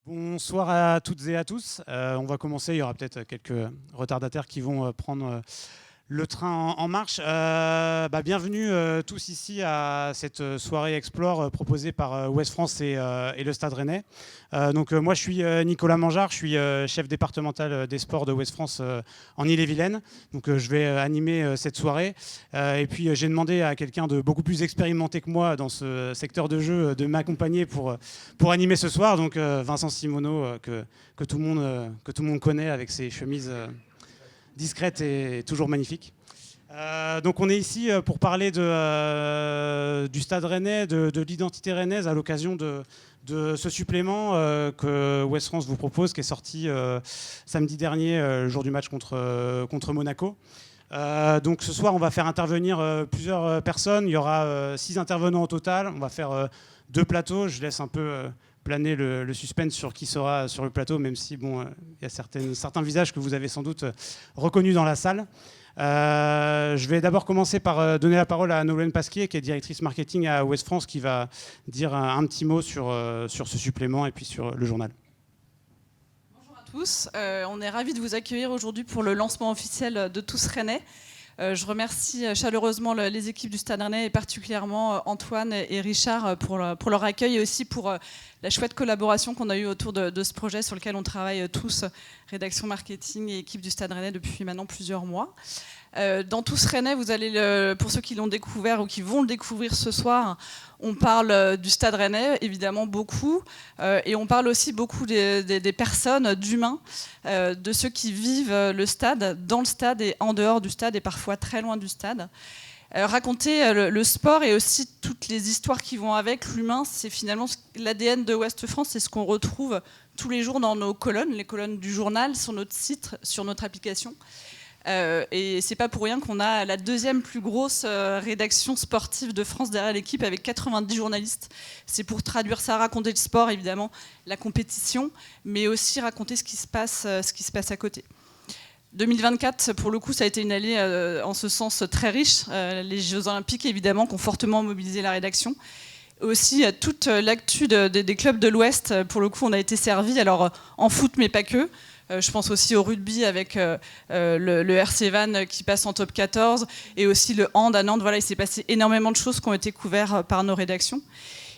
Bonsoir à toutes et à tous. On va commencer. Il y aura peut-être quelques retardataires qui vont prendre le train en marche. Bienvenue tous ici à cette soirée Explore proposée par Ouest France et le Stade Rennais. Moi, je suis Nicolas Mangeard, je suis chef départemental des sports de Ouest France en Ille-et-Vilaine. Donc, je vais animer cette soirée. Et puis, j'ai demandé à quelqu'un de beaucoup plus expérimenté que moi dans ce secteur de jeu de m'accompagner pour animer ce soir. Donc, Vincent Simoneau, que tout le monde connaît avec ses chemises discrète et toujours magnifique. Donc on est ici pour parler du Stade Rennais, de l'identité rennaise à l'occasion de ce supplément que Ouest France vous propose, qui est sorti samedi dernier, le jour du match contre Monaco. Donc ce soir, on va faire intervenir plusieurs personnes. Il y aura 6 intervenants au total. On va faire 2 plateaux. Je laisse un peu planer le suspense sur qui sera sur le plateau, même si il y a certains visages que vous avez sans doute reconnus dans la salle. Je vais d'abord commencer par donner la parole à Nolwenn Pasquier, qui est directrice marketing à Ouest France, qui va dire un petit mot sur ce supplément et puis sur le journal. Bonjour à tous, on est ravis de vous accueillir aujourd'hui pour le lancement officiel de Tous Rennais. Je remercie chaleureusement les équipes du Stade Rennais et particulièrement Antoine et Richard pour leur accueil et aussi pour la chouette collaboration qu'on a eue autour de ce projet sur lequel on travaille tous, rédaction marketing et équipe du Stade Rennais depuis maintenant plusieurs mois. Dans Tous Rennais, vous allez, pour ceux qui l'ont découvert ou qui vont le découvrir ce soir, on parle du Stade Rennais, évidemment beaucoup, et on parle aussi beaucoup des personnes, d'humains, de ceux qui vivent le stade, dans le stade et en dehors du stade, et parfois très loin du stade. Raconter le sport et aussi toutes les histoires qui vont avec, l'humain, c'est finalement l'ADN de Ouest France, c'est ce qu'on retrouve tous les jours dans nos colonnes, les colonnes du journal, sur notre site, sur notre application. Et c'est pas pour rien qu'on a la deuxième plus grosse rédaction sportive de France derrière l'équipe avec 90 journalistes. C'est pour traduire ça, raconter le sport évidemment, la compétition, mais aussi raconter ce qui se passe à côté. 2024, pour le coup, ça a été une année en ce sens très riche. Les Jeux Olympiques évidemment qui ont fortement mobilisé la rédaction. Aussi toute l'actu des clubs de l'Ouest, pour le coup, on a été servi. Alors en foot, mais pas que. Je pense aussi au rugby avec le RC Vannes qui passe en top 14 et aussi le hand à Nantes. Voilà, il s'est passé énormément de choses qui ont été couvertes par nos rédactions.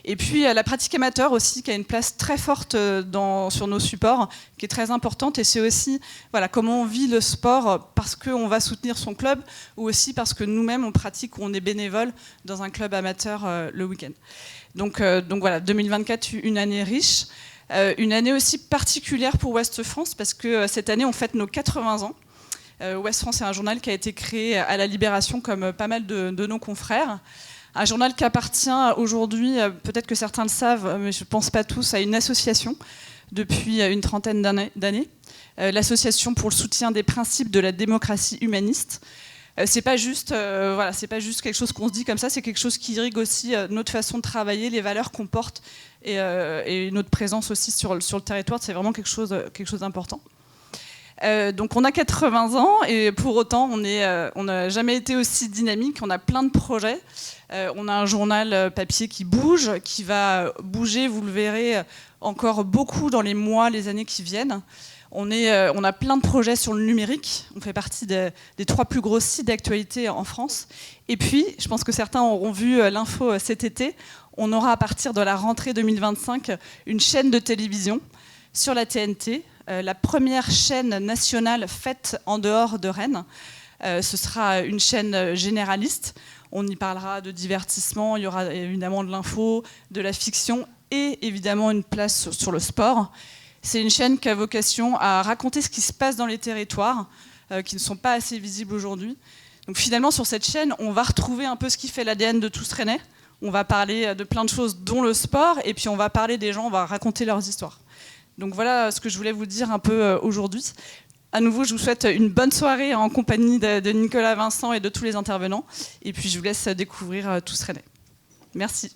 Et puis la pratique amateur aussi qui a une place très forte sur nos supports, qui est très importante. Et c'est aussi comment on vit le sport parce qu'on va soutenir son club ou aussi parce que nous-mêmes on pratique ou on est bénévole dans un club amateur le week-end. Donc voilà, 2024, une année riche. Une année aussi particulière pour Ouest France parce que cette année on fête nos 80 ans. Ouest France est un journal qui a été créé à la Libération comme pas mal de nos confrères. Un journal qui appartient aujourd'hui, peut-être que certains le savent, mais je ne pense pas tous, à une association depuis une trentaine d'années. L'association pour le soutien des principes de la démocratie humaniste. C'est pas juste quelque chose qu'on se dit comme ça, c'est quelque chose qui irrigue aussi notre façon de travailler, les valeurs qu'on porte et notre présence aussi sur le territoire. C'est vraiment quelque chose d'important. Donc on a 80 ans et pour autant on n'a jamais été aussi dynamique. On a plein de projets. On a un journal papier qui bouge, qui va bouger, vous le verrez encore beaucoup dans les mois, les années qui viennent. On a plein de projets sur le numérique. On fait partie des 3 plus gros sites d'actualité en France. Et puis, je pense que certains auront vu l'info cet été, on aura à partir de la rentrée 2025 une chaîne de télévision sur la TNT, la première chaîne nationale faite en dehors de Rennes. Ce sera une chaîne généraliste. On y parlera de divertissement, il y aura évidemment de l'info, de la fiction et évidemment une place sur le sport. C'est une chaîne qui a vocation à raconter ce qui se passe dans les territoires, qui ne sont pas assez visibles aujourd'hui. Donc finalement, sur cette chaîne, on va retrouver un peu ce qui fait l'ADN de Tous Rennais. On va parler de plein de choses, dont le sport, et puis on va parler des gens, on va raconter leurs histoires. Donc voilà ce que je voulais vous dire un peu aujourd'hui. À nouveau, je vous souhaite une bonne soirée en compagnie de Nicolas Vincent et de tous les intervenants. Et puis je vous laisse découvrir Tous Rennais. Merci.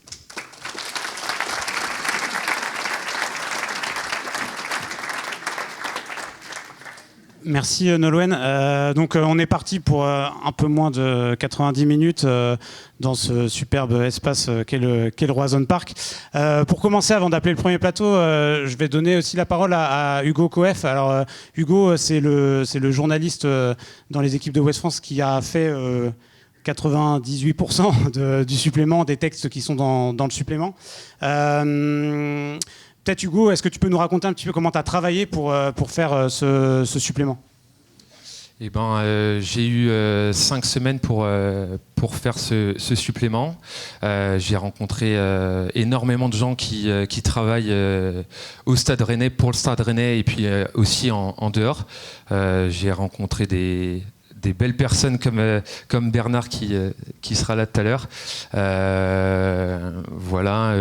Merci Nolwenn. Donc on est parti pour un peu moins de 90 minutes dans ce superbe espace qu'est le Roazhon Park. Pour commencer, avant d'appeler le premier plateau, je vais donner aussi la parole à Hugo Coef. Alors Hugo, c'est le journaliste dans les équipes de Ouest France qui a fait 98% du supplément, des textes qui sont dans le supplément. Peut-être Hugo, est-ce que tu peux nous raconter un petit peu comment tu as travaillé pour faire ce supplément ? Eh ben, j'ai eu 5 semaines pour faire ce supplément. J'ai rencontré énormément de gens qui travaillent au Stade Rennais, pour le Stade Rennais et puis aussi en dehors. J'ai rencontré des belles personnes comme Bernard qui sera là tout à l'heure. Voilà,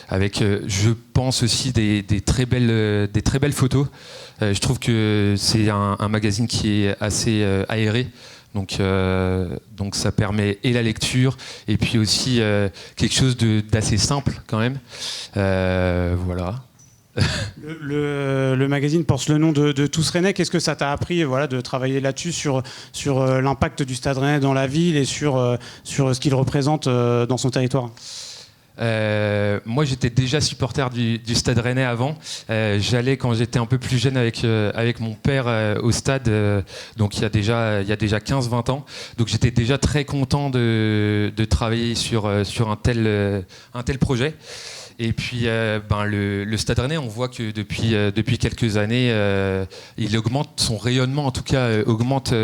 avec, je pense aussi des très belles photos. Je trouve que c'est un magazine qui est assez aéré. Donc ça permet et la lecture et puis aussi quelque chose d'assez simple quand même. Voilà. Le magazine porte le nom de Tous Rennais. Qu'est-ce que ça t'a appris de travailler là-dessus, sur l'impact du Stade Rennais dans la ville et sur ce qu'il représente dans son territoire ? Moi, j'étais déjà supporter du Stade Rennais avant. J'allais quand j'étais un peu plus jeune avec mon père au stade, donc il y a déjà 15-20 ans. Donc j'étais déjà très content de travailler sur un tel projet. Et puis le Stade Rennais, on voit que depuis quelques années, il augmente, son rayonnement en tout cas augmente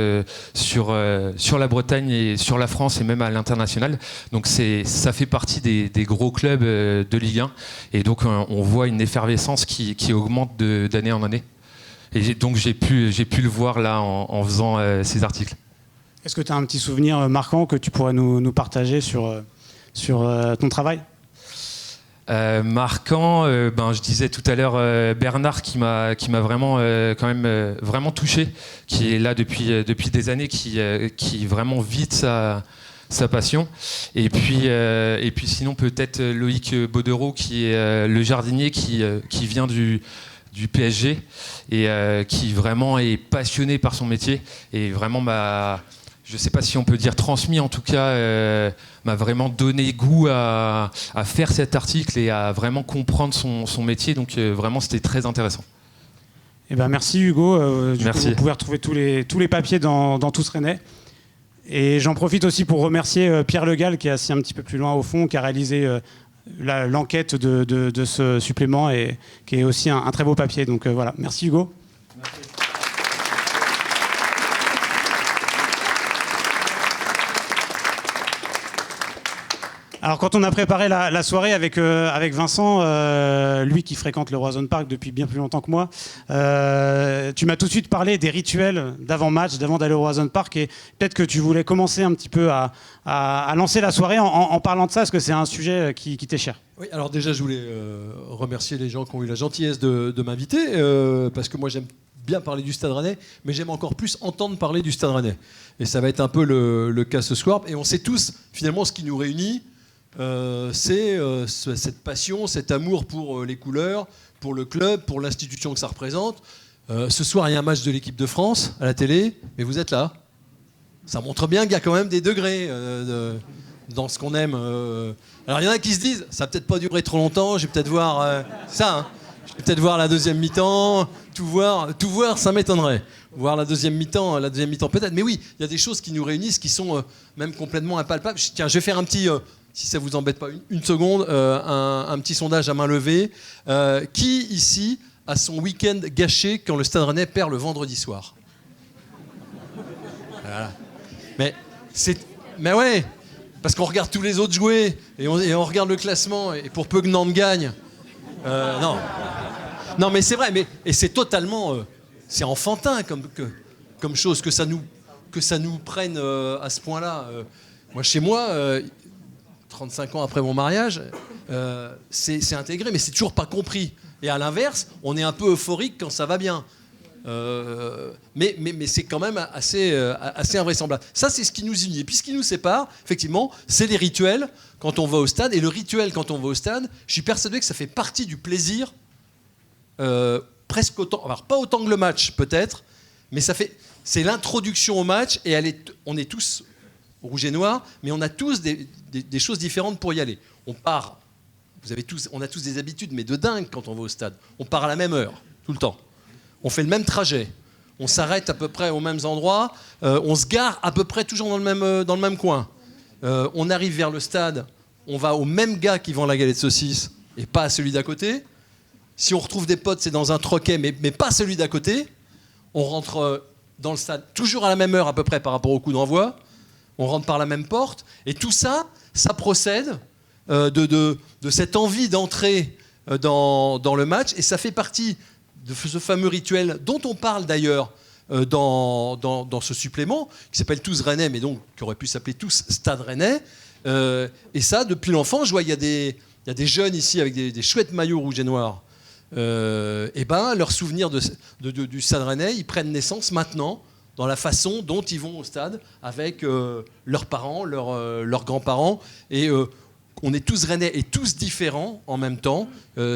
sur la Bretagne et sur la France et même à l'international. Donc ça fait partie des gros clubs de Ligue 1. Et donc on voit une effervescence qui augmente d'année en année. Et donc j'ai pu le voir là en faisant ces articles. Est-ce que tu as un petit souvenir marquant que tu pourrais nous partager sur ton travail ? Marquant, je disais tout à l'heure Bernard qui m'a vraiment quand même vraiment touché, qui est là depuis des années, qui vraiment vit de sa passion. Et puis sinon peut-être Loïc Baudereau qui est le jardinier qui vient du PSG et qui vraiment est passionné par son métier et vraiment je ne sais pas si on peut dire transmis, en tout cas, m'a vraiment donné goût à faire cet article et à vraiment comprendre son métier. Donc vraiment, c'était très intéressant. Eh ben, merci Hugo. Merci. Coup, vous pouvez retrouver tous les papiers dans Tous Rennais. Et j'en profite aussi pour remercier Pierre Le Gall, qui est assis un petit peu plus loin au fond, qui a réalisé l'enquête de ce supplément et qui est aussi un très beau papier. Donc voilà, merci Hugo. Merci. Alors quand on a préparé la soirée avec Vincent, lui qui fréquente le Roazhon Park depuis bien plus longtemps que moi, tu m'as tout de suite parlé des rituels d'avant-match, d'avant d'aller au Roazhon Park, et peut-être que tu voulais commencer un petit peu à lancer la soirée en parlant de ça, parce que c'est un sujet qui t'est cher. Oui, alors déjà je voulais remercier les gens qui ont eu la gentillesse de m'inviter, parce que moi j'aime bien parler du Stade Rennais, mais j'aime encore plus entendre parler du Stade Rennais. Et ça va être un peu le cas ce soir, et on sait tous finalement ce qui nous réunit. C'est cette passion, cet amour pour les couleurs, pour le club, pour l'institution que ça représente. Ce soir, il y a un match de l'équipe de France à la télé, mais vous êtes là. Ça montre bien qu'il y a quand même des degrés dans ce qu'on aime. Alors, il y en a qui se disent, ça va peut-être pas durer trop longtemps, je vais peut-être voir ça. Hein. Je vais peut-être voir la deuxième mi-temps, tout voir, ça m'étonnerait. Voir la deuxième mi-temps peut-être. Mais oui, il y a des choses qui nous réunissent, qui sont même complètement impalpables. Tiens, je vais faire un petit... si ça ne vous embête pas une seconde, un petit sondage à main levée. Qui, ici, a son week-end gâché quand le Stade Rennais perd le vendredi soir ? Voilà. Mais ouais, parce qu'on regarde tous les autres jouer, et on regarde le classement, et pour peu que Nantes gagne... Non, mais c'est vrai, et c'est totalement... c'est enfantin comme chose, que ça nous prenne à ce point-là. Moi, chez moi... 35 ans après mon mariage, c'est intégré, mais c'est toujours pas compris. Et à l'inverse, on est un peu euphorique quand ça va bien. Mais c'est quand même assez invraisemblable. Ça, c'est ce qui nous unit. Et puis ce qui nous sépare, effectivement, c'est les rituels quand on va au stade. Et le rituel quand on va au stade, je suis persuadé que ça fait partie du plaisir, presque autant, alors pas autant que le match peut-être, Mais c'est l'introduction au match et on est tous rouge et noir, mais on a tous des choses différentes pour y aller. On part, on a tous des habitudes, mais de dingue quand on va au stade. On part à la même heure, tout le temps. On fait le même trajet. On s'arrête à peu près aux mêmes endroits. On se gare à peu près toujours dans le même coin. On arrive vers le stade, on va au même gars qui vend la galette saucisse et pas à celui d'à côté. Si on retrouve des potes, c'est dans un troquet, mais pas celui d'à côté. On rentre dans le stade toujours à la même heure à peu près par rapport au coup d'envoi. On rentre par la même porte. Et tout ça, ça procède de cette envie d'entrer dans le match. Et ça fait partie de ce fameux rituel dont on parle d'ailleurs dans ce supplément, qui s'appelle Tous Rennais, mais donc qui aurait pu s'appeler Tous Stade Rennais. Et ça, depuis l'enfance, je vois, il y a des jeunes ici avec des chouettes maillots rouges et noirs. Et ben, leurs souvenirs du Stade Rennais, ils prennent naissance maintenant dans la façon dont ils vont au stade avec leurs parents, leurs grands-parents. Et on est tous Rennais et tous différents en même temps.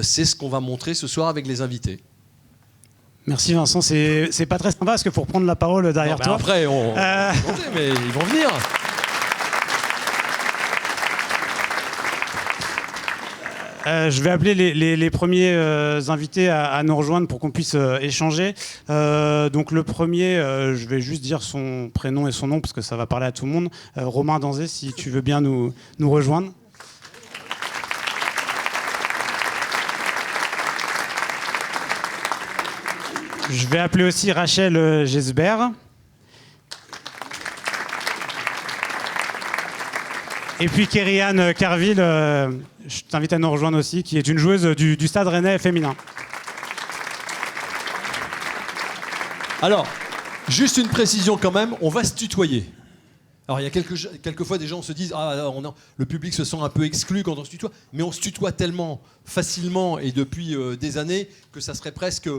C'est ce qu'on va montrer ce soir avec les invités. Merci Vincent, c'est pas très sympa parce qu'il faut reprendre la parole derrière toi. Après, mais ils vont venir. Je vais appeler les premiers invités à nous rejoindre pour qu'on puisse échanger. Donc le premier, je vais juste dire son prénom et son nom parce que ça va parler à tout le monde. Romain Danzé, si tu veux bien nous rejoindre. Je vais appeler aussi Rachel Gesbert. Et puis Kérianne Carville, je t'invite à nous rejoindre aussi, qui est une joueuse du Stade Rennais féminin. Alors, juste une précision quand même, on va se tutoyer. Alors il y a quelquefois des gens se disent le public se sent un peu exclu quand on se tutoie, mais on se tutoie tellement facilement et depuis des années que ça serait presque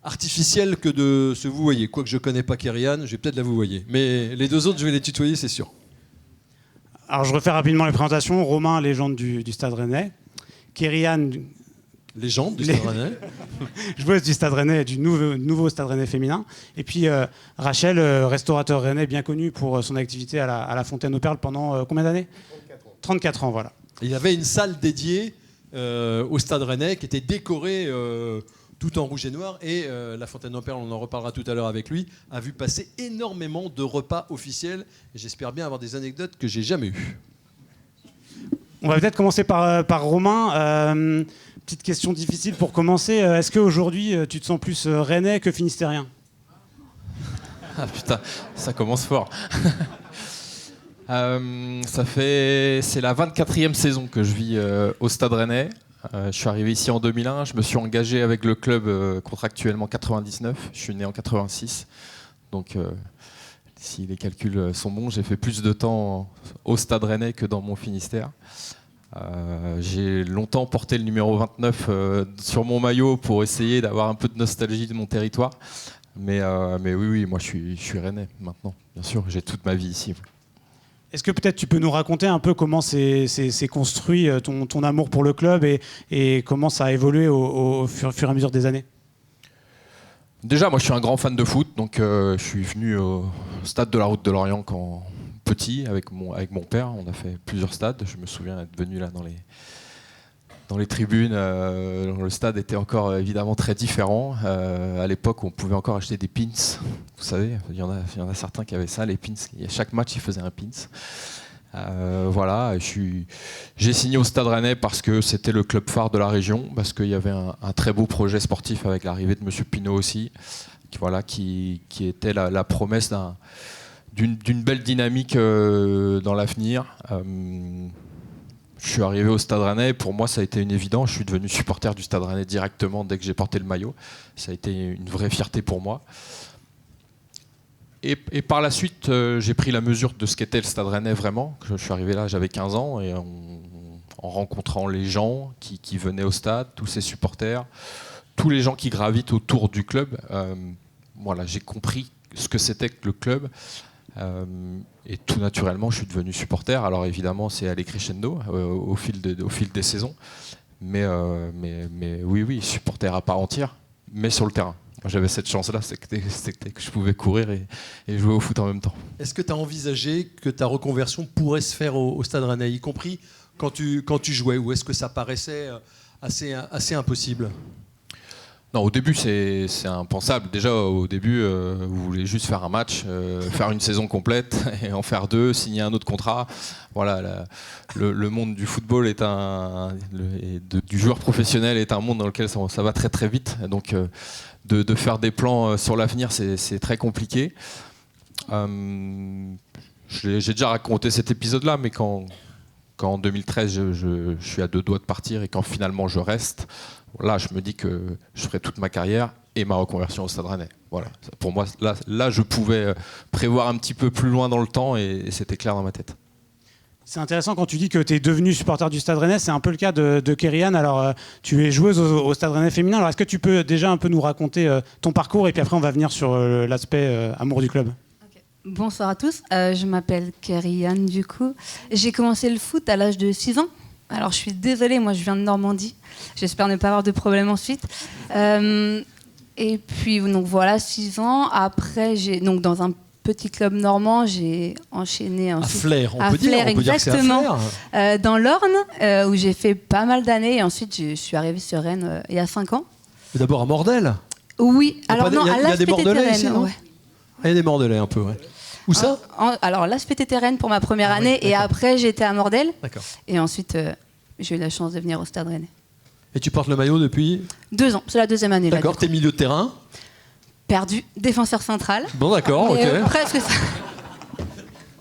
artificiel que de se vouvoyer. Quoique je connais pas Kérianne, je vais peut-être la vouvoyer. Mais les deux autres, je vais les tutoyer, c'est sûr. Alors je refais rapidement les présentations. Romain, légende du Stade Rennais. Kérianne, légende du Stade Rennais. Joueuse du Stade Rennais, du nouveau Stade Rennais féminin. Et puis Rachel, restaurateur rennais bien connu pour son activité à la Fontaine aux Perles pendant combien d'années ? 34 ans, voilà. Il y avait une salle dédiée au Stade Rennais qui était décorée tout en rouge et noir. Et la Fontaine aux Perles, on en reparlera tout à l'heure avec lui, a vu passer énormément de repas officiels. Et j'espère bien avoir des anecdotes que j'ai jamais eues. On va peut-être commencer par Romain. Petite question difficile pour commencer. Est-ce qu'aujourd'hui, tu te sens plus rennais que finistérien ? Ah putain, ça commence fort. C'est la 24e saison que je vis au Stade Rennais. Je suis arrivé ici en 2001. Je me suis engagé avec le club contractuellement en 99. Je suis né en 86. Donc, si les calculs sont bons, j'ai fait plus de temps au Stade Rennais que dans mon Finistère. J'ai longtemps porté le numéro 29 sur mon maillot pour essayer d'avoir un peu de nostalgie de mon territoire. Mais oui, moi je suis rennais maintenant, bien sûr, j'ai toute ma vie ici. Est-ce que peut-être tu peux nous raconter un peu comment s'est construit ton amour pour le club et comment ça a évolué au fur et à mesure des années ? Déjà, moi je suis un grand fan de foot, donc je suis venu au stade de la Route de Lorient quand petit avec mon père. On a fait plusieurs stades. Je me souviens être venu là dans les tribunes. Le stade était encore évidemment très différent. À l'époque, on pouvait encore acheter des pins. Vous savez, il y en a certains qui avaient ça, les pins. À chaque match, ils faisaient un pins. Voilà, j'ai signé au Stade Rennais parce que c'était le club phare de la région, parce qu'il y avait un très beau projet sportif avec l'arrivée de Monsieur Pinault aussi, qui était la promesse d'une belle dynamique dans l'avenir. Je suis arrivé au Stade Rennais et pour moi ça a été une évidence. Je suis devenu supporter du Stade Rennais directement dès que j'ai porté le maillot. Ça a été une vraie fierté pour moi. Et par la suite, j'ai pris la mesure de ce qu'était le Stade Rennais vraiment. Je suis arrivé là, j'avais 15 ans et en rencontrant les gens qui venaient au stade, tous ces supporters, tous les gens qui gravitent autour du club, voilà, j'ai compris ce que c'était que le club. Et tout naturellement, je suis devenu supporter. Alors évidemment, c'est allé crescendo au fil des saisons. Mais oui, supporter à part entière, mais sur le terrain. Moi, j'avais cette chance-là, c'était que je pouvais courir et jouer au foot en même temps. Est-ce que tu as envisagé que ta reconversion pourrait se faire au Stade Rennais, y compris quand tu jouais, ou est-ce que ça paraissait assez impossible ? Non, au début, c'est impensable. Déjà, au début, vous voulez juste faire un match, faire une saison complète, et en faire 2, signer un autre contrat. Voilà, le monde du football du joueur professionnel est un monde dans lequel ça va très très vite. Donc, de faire des plans sur l'avenir, c'est très compliqué. J'ai déjà raconté cet épisode-là, mais quand en 2013, je suis à 2 doigts de partir et quand finalement je reste, là, je me dis que je ferai toute ma carrière et ma reconversion au Stade Rennais. Voilà. Pour moi, là, je pouvais prévoir un petit peu plus loin dans le temps et c'était clair dans ma tête. C'est intéressant quand tu dis que tu es devenu supporter du Stade Rennais, c'est un peu le cas de Kerian. Alors, tu es joueuse au Stade Rennais féminin. Alors, est-ce que tu peux déjà un peu nous raconter ton parcours et puis après, on va venir sur l'aspect amour du club. Bonsoir à tous, je m'appelle Kerian du coup. J'ai commencé le foot à l'âge de 6 ans. Alors je suis désolée, moi je viens de Normandie. J'espère ne pas avoir de problème ensuite. Et puis donc voilà, 6 ans. Après, donc dans un petit club normand, j'ai enchaîné à Flers, on peut dire que c'est à Flers. Dans l'Orne, où j'ai fait pas mal d'années. Et ensuite, je suis arrivée sur Rennes il y a 5 ans. Mais d'abord à Mordel. Oui, alors non, il y a des Bordelais ici, non ? Ouais. Il y a des Bordelais un peu, ouais. Où ça ? Alors l'ASPTT Rennes pour ma première année, oui, et après j'étais à Mordel. D'accord. Et ensuite j'ai eu la chance de venir au Stade Rennais. Et tu portes le maillot depuis 2 ans, c'est la 2e année. D'accord, t'es milieu de terrain. Perdu, défenseur central. Bon d'accord, ok. Presque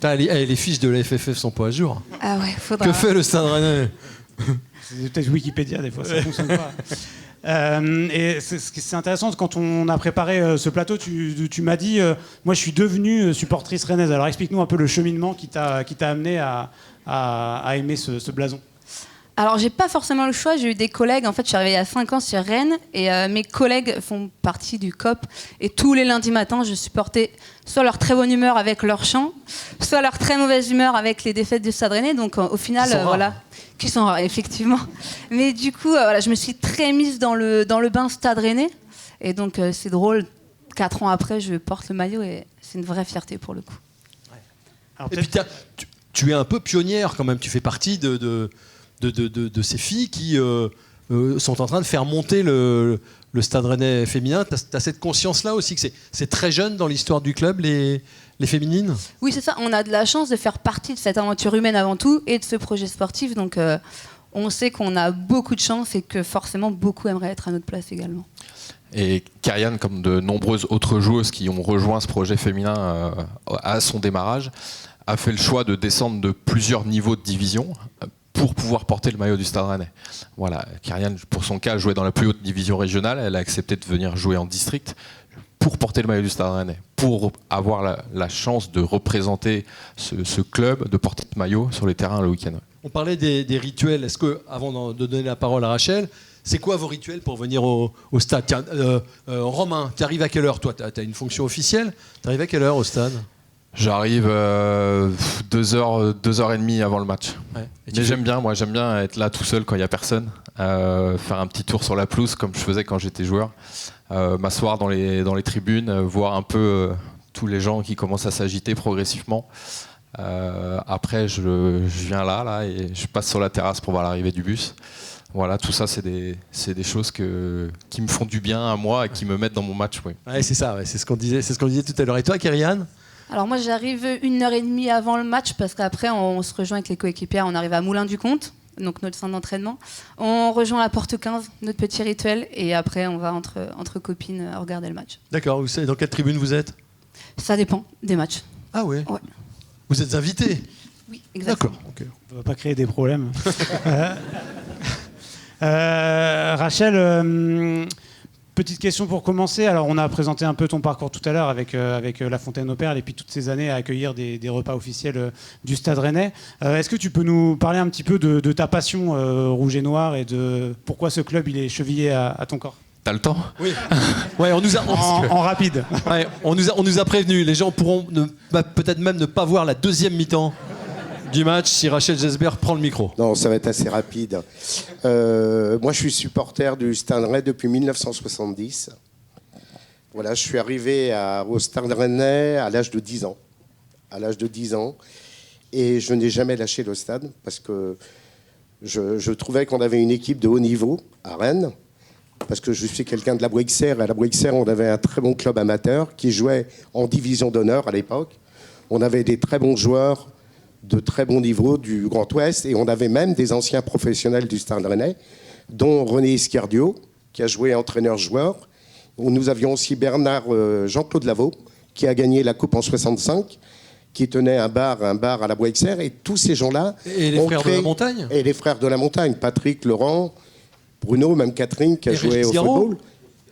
ça. Les fiches de la FFF sont pas à jour. Ah ouais, faudra. Que fait le Stade Rennais ? C'est peut-être Wikipédia, des fois, ça ne fonctionne pas. Et c'est intéressant, quand on a préparé ce plateau, tu m'as dit moi je suis devenue supportrice rennaise. Alors explique-nous un peu le cheminement qui t'a amené à aimer ce blason. Alors j'ai pas forcément le choix, j'ai eu des collègues, en fait je suis arrivée il y a 5 ans sur Rennes et mes collègues font partie du COP et tous les lundis matins je supportais soit leur très bonne humeur avec leur chant, soit leur très mauvaise humeur avec les défaites du Stade Rennais, donc au final voilà, qui sont rares effectivement. Mais du coup voilà, je me suis très mise dans le bain Stade Rennais et donc c'est drôle, 4 ans après je porte le maillot et c'est une vraie fierté pour le coup. Ouais. Alors, et puis tu es un peu pionnière quand même, tu fais partie de ces filles qui sont en train de faire monter le Stade Rennais féminin. Tu as cette conscience-là aussi que c'est très jeune dans l'histoire du club, les féminines ? Oui, c'est ça. On a de la chance de faire partie de cette aventure humaine avant tout et de ce projet sportif. Donc, on sait qu'on a beaucoup de chance et que forcément, beaucoup aimeraient être à notre place également. Et Kerian, comme de nombreuses autres joueuses qui ont rejoint ce projet féminin à son démarrage, a fait le choix de descendre de plusieurs niveaux de division pour pouvoir porter le maillot du Stade Rennais. Voilà, Kerian, pour son cas, jouait dans la plus haute division régionale. Elle a accepté de venir jouer en district pour porter le maillot du Stade Rennais, pour avoir la chance de représenter ce club, de porter le maillot sur les terrains le week-end. On parlait des rituels. Est-ce que, avant de donner la parole à Rachel, c'est quoi vos rituels pour venir au stade ? Tiens, Romain, tu arrives à quelle heure ? Toi, tu as une fonction officielle. Tu arrives à quelle heure au stade ? J'arrive 2h30 avant le match. Ouais. Mais j'aime bien être là tout seul quand il n'y a personne, faire un petit tour sur la pelouse comme je faisais quand j'étais joueur, m'asseoir dans les tribunes, voir un peu tous les gens qui commencent à s'agiter progressivement. Après, je viens là et je passe sur la terrasse pour voir l'arrivée du bus. Voilà, tout ça, c'est des choses qui me font du bien à moi et qui me mettent dans mon match. Oui. Ouais, c'est ça, c'est ce qu'on disait tout à l'heure. Et toi, Kerian ? Alors moi j'arrive 1h30 avant le match parce qu'après on se rejoint avec les coéquipières, on arrive à Moulin-du-Comte, donc notre centre d'entraînement. On rejoint la porte 15, notre petit rituel, et après on va entre copines regarder le match. D'accord, vous savez dans quelle tribune vous êtes ? Ça dépend des matchs. Ah ouais, ouais. Vous êtes invité ? Oui, exactement. D'accord, ok. On ne va pas créer des problèmes. Rachel, petite question pour commencer. Alors, on a présenté un peu ton parcours tout à l'heure avec La Fontaine aux Perles et puis toutes ces années à accueillir des repas officiels du Stade Rennais. Est-ce que tu peux nous parler un petit peu de ta passion rouge et noir et de pourquoi ce club il est chevillé à ton corps ? T'as le temps ? Oui. Ouais, on nous a en rapide. Ouais, on nous a prévenu. Les gens pourront peut-être même ne pas voir la deuxième mi-temps du match si Rachel Gesbert prend le micro. Non, ça va être assez rapide. Moi, je suis supporter du Stade Rennais depuis 1970. Voilà, je suis arrivé au Stade Rennais à l'âge de 10 ans. Et je n'ai jamais lâché le stade parce que je trouvais qu'on avait une équipe de haut niveau à Rennes. Parce que je suis quelqu'un de la Bruxelles. À la Bruxelles, on avait un très bon club amateur qui jouait en division d'honneur à l'époque. On avait des très bons joueurs de très bon niveau du Grand Ouest et on avait même des anciens professionnels du Stade Rennais, dont René Iscardio, qui a joué entraîneur-joueur. Nous avions aussi Bernard Jean-Claude Lavaux, qui a gagné la Coupe en 65, qui tenait un bar à la Bruxelles. Et tous ces gens-là... Et les frères de la montagne. Et les frères de la montagne, Patrick, Laurent, Bruno, même Catherine, qui a joué au football.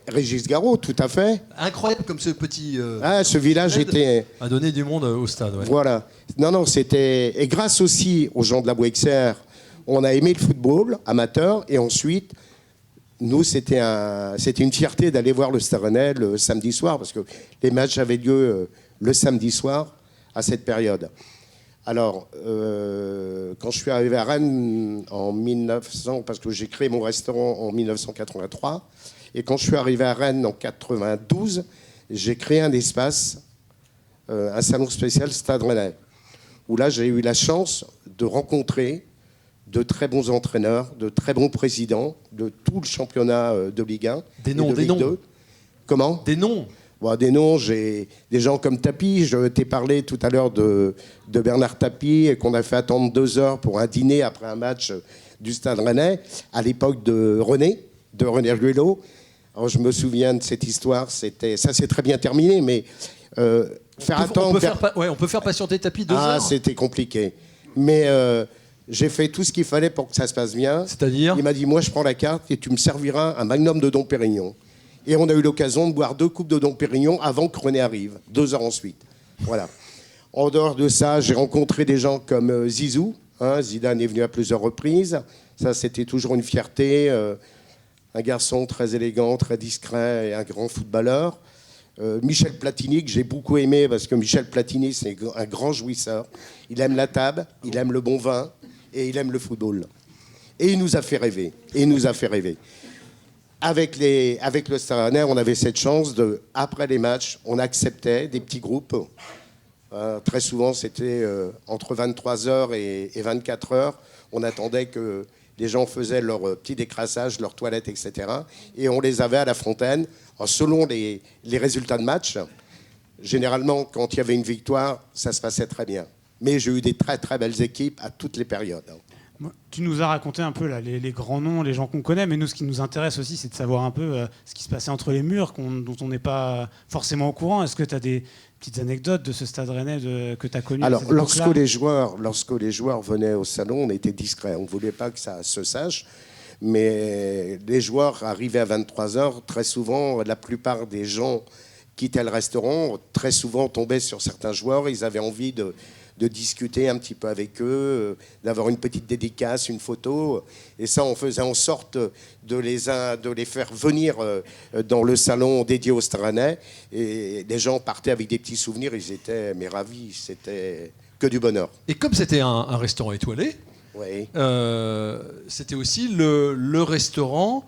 Régis Garot, tout à fait. Incroyable comme ce petit... ce village a donné du monde au stade. Ouais. Voilà. Non, c'était... Et grâce aussi aux gens de la Bruxelles, on a aimé le football amateur. Et ensuite, nous, c'était une fierté d'aller voir le Stade Rennais le samedi soir, parce que les matchs avaient lieu le samedi soir à cette période. Alors, quand je suis arrivé à Rennes en 1900, parce que j'ai créé mon restaurant en 1983, et quand je suis arrivé à Rennes en 92, j'ai créé un espace, un salon spécial Stade Rennais, où là j'ai eu la chance de rencontrer de très bons entraîneurs, de très bons présidents de tout le championnat de Ligue 1. Des noms. 2. Comment ? Des noms. Bon, des noms, j'ai des gens comme Tapie. Je t'ai parlé tout à l'heure de Bernard Tapie, et qu'on a fait attendre 2 heures pour un dîner après un match du Stade Rennais, à l'époque de René Ruello. Alors, je me souviens de cette histoire, ça s'est très bien terminé, mais faire attendre... On peut faire patienter Tapie 2 heures. Ah, c'était compliqué. Mais j'ai fait tout ce qu'il fallait pour que ça se passe bien. C'est-à-dire ? Il m'a dit, moi je prends la carte et tu me serviras un magnum de Dom Pérignon. Et on a eu l'occasion de boire 2 coupes de Dom Pérignon avant que René arrive, 2 heures ensuite. Voilà. En dehors de ça, j'ai rencontré des gens comme Zizou. Zidane est venu à plusieurs reprises. Ça, c'était toujours une fierté. Un garçon très élégant, très discret et un grand footballeur. Michel Platini, que j'ai beaucoup aimé, parce que Michel Platini, c'est un grand jouisseur. Il aime la table, il aime le bon vin et il aime le football. Et il nous a fait rêver. Avec le Stade Rennais, on avait cette chance après les matchs, on acceptait des petits groupes. Très souvent, c'était entre 23h et 24h. On attendait que les gens faisaient leur petit décrassage, leur toilette, etc. Et on les avait à la Fontaine, selon les résultats de match. Généralement, quand il y avait une victoire, ça se passait très bien. Mais j'ai eu des très très belles équipes à toutes les périodes. Tu nous as raconté un peu là, les grands noms, les gens qu'on connaît, mais nous, ce qui nous intéresse aussi, c'est de savoir un peu ce qui se passait entre les murs, dont on n'est pas forcément au courant. Est-ce que tu as des petites anecdotes de ce Stade Rennais que tu as connu? Alors, lorsque les joueurs venaient au salon, on était discrets. On ne voulait pas que ça se sache. Mais les joueurs arrivaient à 23h. Très souvent, la plupart des gens quittaient le restaurant. Très souvent, tombaient sur certains joueurs. Ils avaient envie de discuter un petit peu avec eux, d'avoir une petite dédicace, une photo. Et ça, on faisait en sorte de les faire venir dans le salon dédié au Stade Rennais. Et les gens partaient avec des petits souvenirs. Ils étaient ravis. C'était que du bonheur. Et comme c'était un restaurant étoilé, oui. C'était aussi le restaurant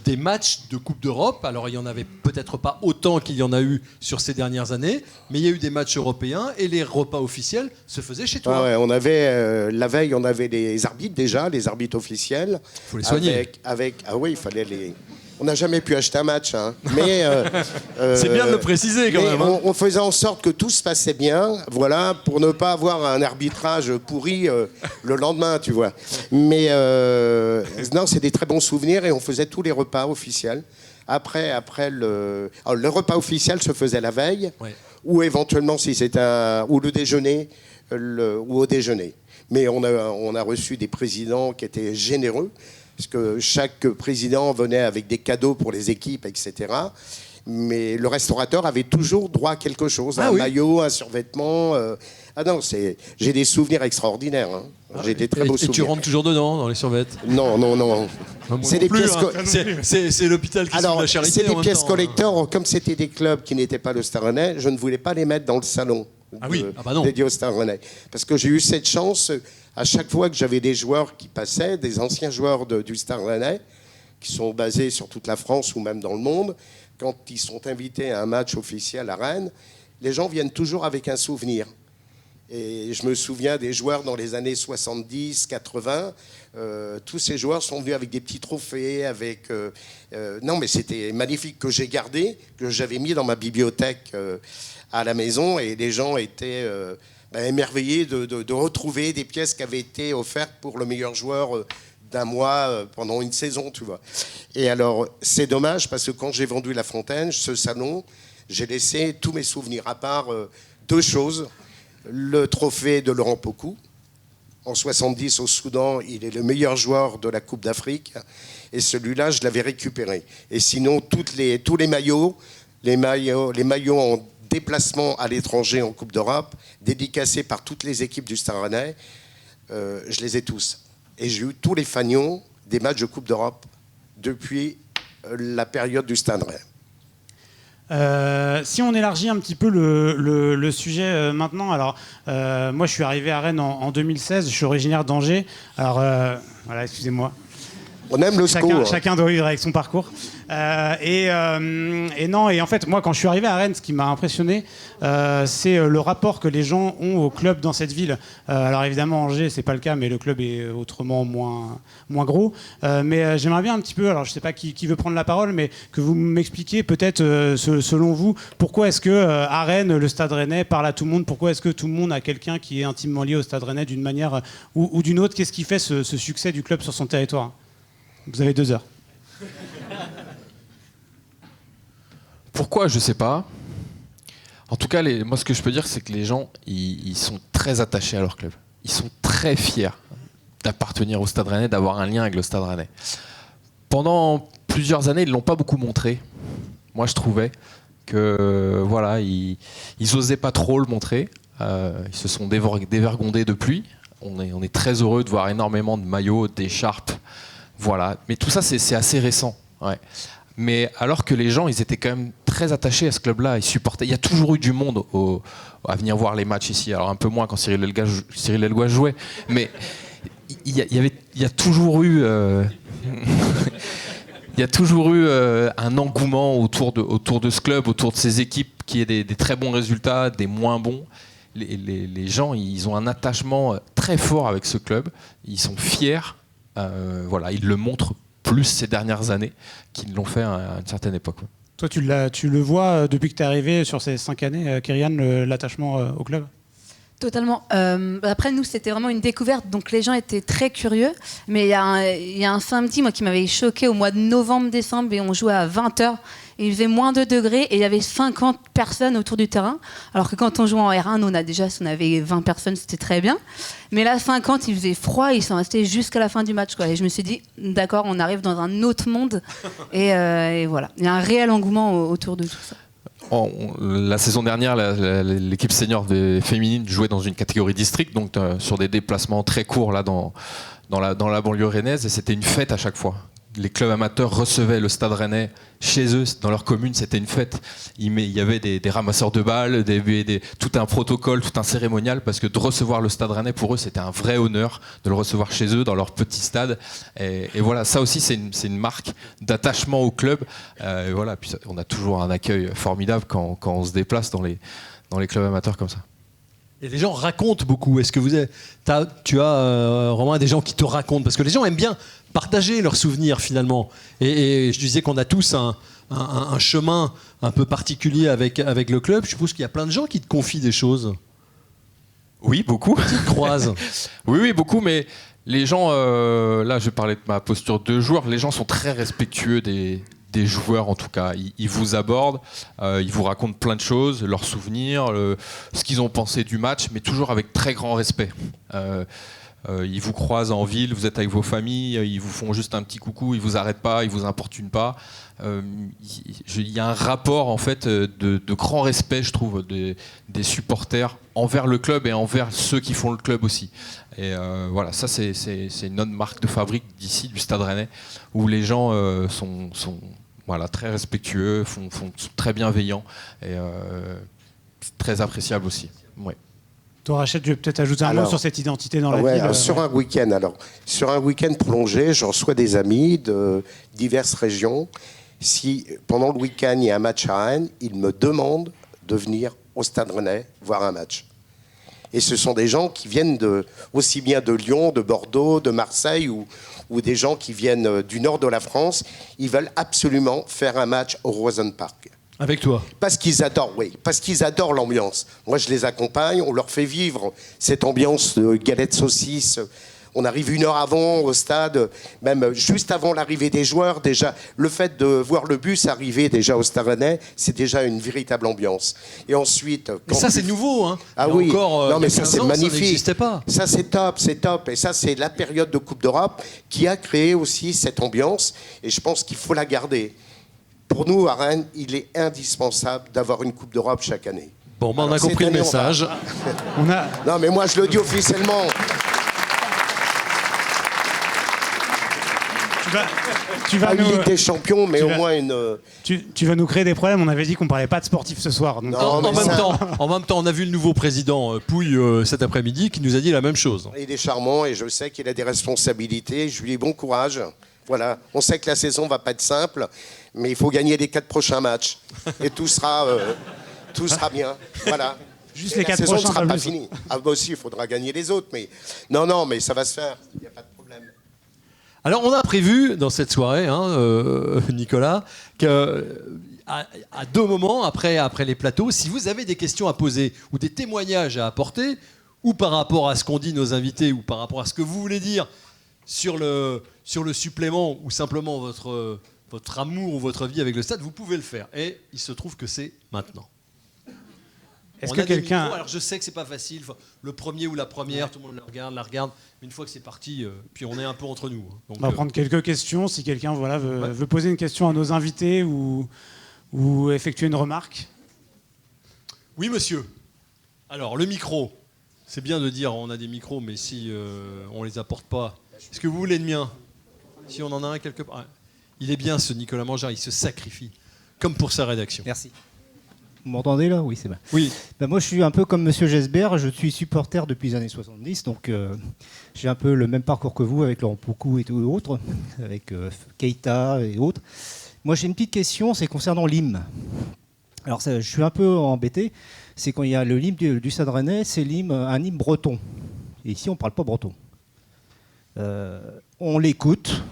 des matchs de Coupe d'Europe. Alors, il n'y en avait peut-être pas autant qu'il y en a eu sur ces dernières années, mais il y a eu des matchs européens et les repas officiels se faisaient chez toi. Ouais, on avait, la veille, on avait les arbitres déjà, les arbitres officiels. Il faut les soigner. Ah oui, il fallait les... On n'a jamais pu acheter un match, hein. Mais c'est bien de le préciser quand même. On faisait en sorte que tout se passait bien, voilà, pour ne pas avoir un arbitrage pourri le lendemain, tu vois. Mais non, c'est des très bons souvenirs et on faisait tous les repas officiels. Après le repas officiel se faisait la veille, ouais. Ou éventuellement si c'était ou le déjeuner, ou au déjeuner. Mais on a reçu des présidents qui étaient généreux. Parce que chaque président venait avec des cadeaux pour les équipes, etc. Mais le restaurateur avait toujours droit à quelque chose, un maillot, un survêtement. Ah non, j'ai des souvenirs extraordinaires. Hein. J'ai des très beaux souvenirs. Et tu rentres toujours dedans, dans les survêtements? Non. C'est des pièces. C'est l'hôpital qui se fait la charité. C'est des pièces collecteurs. Comme c'était des clubs qui n'étaient pas le Stade Rennais, je ne voulais pas les mettre dans le salon dédié au Stade Rennais. Parce que j'ai eu cette chance. À chaque fois que j'avais des joueurs qui passaient, des anciens joueurs du Stade Rennais, qui sont basés sur toute la France ou même dans le monde, quand ils sont invités à un match officiel à Rennes, les gens viennent toujours avec un souvenir. Et je me souviens des joueurs dans les années 70, 80. Tous ces joueurs sont venus avec des petits trophées, non, mais c'était magnifique, que j'ai gardé, que j'avais mis dans ma bibliothèque à la maison. Et les gens étaient émerveillés de retrouver des pièces qui avaient été offertes pour le meilleur joueur d'un mois pendant une saison, tu vois. Et alors, c'est dommage parce que quand j'ai vendu La Fontaine, ce salon, j'ai laissé tous mes souvenirs, à part 2 choses. Le trophée de Laurent Pokou. En 70 au Soudan, il est le meilleur joueur de la Coupe d'Afrique. Et celui-là, je l'avais récupéré. Et sinon, tous les maillots, les maillots en déplacement à l'étranger en Coupe d'Europe, dédicacés par toutes les équipes du Stade Rennais, je les ai tous. Et j'ai eu tous les fanions des matchs de Coupe d'Europe depuis la période du Stade Rennais. Si on élargit un petit peu le sujet maintenant, alors moi je suis arrivé à Rennes en 2016, je suis originaire d'Angers, alors voilà, excusez-moi. On aime le score. Chacun doit vivre avec son parcours. Et en fait, moi, quand je suis arrivé à Rennes, ce qui m'a impressionné, c'est le rapport que les gens ont au club dans cette ville. Alors évidemment, Angers, c'est pas le cas, mais le club est autrement moins gros. Mais j'aimerais bien un petit peu, alors je sais pas qui veut prendre la parole, mais que vous m'expliquiez peut-être, selon vous, pourquoi est-ce que à Rennes, le Stade Rennais parle à tout le monde. Pourquoi est-ce que tout le monde a quelqu'un qui est intimement lié au Stade Rennais d'une manière ou d'une autre. Qu'est-ce qui fait ce succès du club sur son territoire? Vous avez 2 heures. Pourquoi, je sais pas. En tout cas, moi, ce que je peux dire, c'est que les gens, ils sont très attachés à leur club. Ils sont très fiers d'appartenir au Stade Rennais, d'avoir un lien avec le Stade Rennais. Pendant plusieurs années, ils ne l'ont pas beaucoup montré. Moi, je trouvais que, voilà, ils n'osaient pas trop le montrer. Ils se sont dévergondés depuis. On est très heureux de voir énormément de maillots, d'écharpes. Voilà, mais tout ça c'est assez récent. Ouais. Mais alors que les gens, ils étaient quand même très attachés à ce club-là, ils supportaient. Il y a toujours eu du monde à venir voir les matchs ici. Alors un peu moins quand Cyril Elgois jouait, mais il y a toujours eu, il y a toujours eu un engouement autour de ce club, autour de ces équipes qui aient des très bons résultats, des moins bons. Les gens, ils ont un attachement très fort avec ce club. Ils sont fiers. Voilà, ils le montrent plus ces dernières années qu'ils l'ont fait à une certaine époque. Toi, tu le vois depuis que tu es arrivé sur ces 5 années, Kyrian, l'attachement au club? Totalement. Après, nous, c'était vraiment une découverte, donc les gens étaient très curieux. Mais il y a un samedi, moi, qui m'avait choqué au mois de novembre-décembre, et on jouait à 20h. Il faisait moins 2 degrés et il y avait 50 personnes autour du terrain. Alors que quand on joue en R1, nous, si on avait 20 personnes, c'était très bien. Mais là, 50, il faisait froid, ils sont restés jusqu'à la fin du match, quoi. Et je me suis dit, d'accord, on arrive dans un autre monde. Et voilà, il y a un réel engouement autour de tout ça. La saison dernière, l'équipe senior des féminines jouait dans une catégorie district, donc sur des déplacements très courts là, dans la banlieue rennaise, et c'était une fête à chaque fois. Les clubs amateurs recevaient le Stade Rennais chez eux, dans leur commune, c'était une fête. Il y avait des ramasseurs de balles, tout un protocole, tout un cérémonial, parce que de recevoir le Stade Rennais, pour eux, c'était un vrai honneur de le recevoir chez eux, dans leur petit stade. Et voilà, ça aussi, c'est une marque d'attachement au club. Et voilà, puis on a toujours un accueil formidable quand on se déplace dans les clubs amateurs comme ça. Et les gens racontent beaucoup. Est-ce que tu as Romain, des gens qui te racontent? Parce que les gens aiment bien partager leurs souvenirs finalement. Et je disais qu'on a tous un chemin un peu particulier avec le club. Je suppose qu'il y a plein de gens qui te confient des choses. Oui, beaucoup. Qui te croisent. Oui, beaucoup, mais les gens, là je parlais de ma posture de joueur, les gens sont très respectueux des joueurs en tout cas. Ils vous abordent, ils vous racontent plein de choses, leurs souvenirs, ce qu'ils ont pensé du match, mais toujours avec très grand respect. Ils vous croisent en ville, vous êtes avec vos familles, ils vous font juste un petit coucou, ils vous arrêtent pas, ils vous importunent pas. Il y a un rapport en fait de grand respect, je trouve, des supporters envers le club et envers ceux qui font le club aussi. Et voilà, ça c'est une autre marque de fabrique d'ici, du Stade Rennais, où les gens sont voilà, très respectueux, sont très bienveillants et c'est très appréciable aussi. Ouais. Toi, Rachel, tu veux peut-être ajouter un mot sur cette identité dans la ouais, ville. Sur un week-end, sur un week-end prolongé, je reçois des amis de diverses régions. Si pendant le week-end il y a un match à Rennes, ils me demandent de venir au Stade Rennais voir un match. Et ce sont des gens qui viennent aussi bien de Lyon, de Bordeaux, de Marseille ou des gens qui viennent du nord de la France. Ils veulent absolument faire un match au Roison Park. Avec toi. Parce qu'ils adorent l'ambiance. Moi, je les accompagne, on leur fait vivre cette ambiance de galette saucisse. On arrive 1 heure avant au stade, même juste avant l'arrivée des joueurs. Déjà, le fait de voir le bus arriver déjà au Stade Rennais, c'est déjà une véritable ambiance. Et ensuite, et ça, c'est nouveau, hein. Ah oui. Encore, non, mais ça, c'est magnifique. Ça n'existait pas. Ça, c'est top. Et ça, c'est la période de Coupe d'Europe qui a créé aussi cette ambiance. Et je pense qu'il faut la garder. Pour nous, à Rennes, il est indispensable d'avoir une Coupe d'Europe chaque année. Bon, on a compris le message. Non, mais moi, je le dis officiellement. Tu vas une Ligue des Champions, mais au moins une... Tu vas nous créer des problèmes. On avait dit qu'on parlait pas de sportifs ce soir. Donc... Non, en même temps, on a vu le nouveau président Pouille cet après-midi qui nous a dit la même chose. Il est charmant et je sais qu'il a des responsabilités. Je lui dis bon courage. Voilà, on sait que la saison va pas être simple, mais il faut gagner les 4 prochains matchs et tout sera bien. Voilà. Juste les 4 prochains. La saison ne sera pas plus. finie. Ah bah aussi, il faudra gagner les autres, mais non, mais ça va se faire. Il n'y a pas de problème. Alors, on a prévu dans cette soirée, Nicolas, qu'à 2 moments après les plateaux, si vous avez des questions à poser ou des témoignages à apporter, ou par rapport à ce qu'ont dit nos invités, ou par rapport à ce que vous voulez dire sur le supplément, ou simplement votre amour ou votre vie avec le stade, vous pouvez le faire. Et il se trouve que c'est maintenant. Est-ce que quelqu'un... Alors je sais que c'est pas facile, le premier ou la première, tout le monde la regarde, mais une fois que c'est parti, puis on est un peu entre nous. Donc, on va prendre quelques questions, si quelqu'un veut poser une question à nos invités ou effectuer une remarque. Oui, monsieur. Alors, le micro, c'est bien de dire on a des micros, mais si on les apporte pas, est-ce que vous voulez le mien? Si on en a un quelque part. Il est bien ce Nicolas Mangin, il se sacrifie, comme pour sa rédaction. Merci. Vous m'entendez là? Oui, c'est bien. Oui. Moi, je suis un peu comme Monsieur Gesbert, je suis supporter depuis les années 70, donc j'ai un peu le même parcours que vous avec Laurent Poucou et autres, avec Keita et autres. Moi, j'ai une petite question, c'est concernant l'hymne. Alors, je suis un peu embêté, c'est quand il y a le hymne du Stade Rennais, c'est un hymne breton. Et ici, on ne parle pas breton. On l'écoute,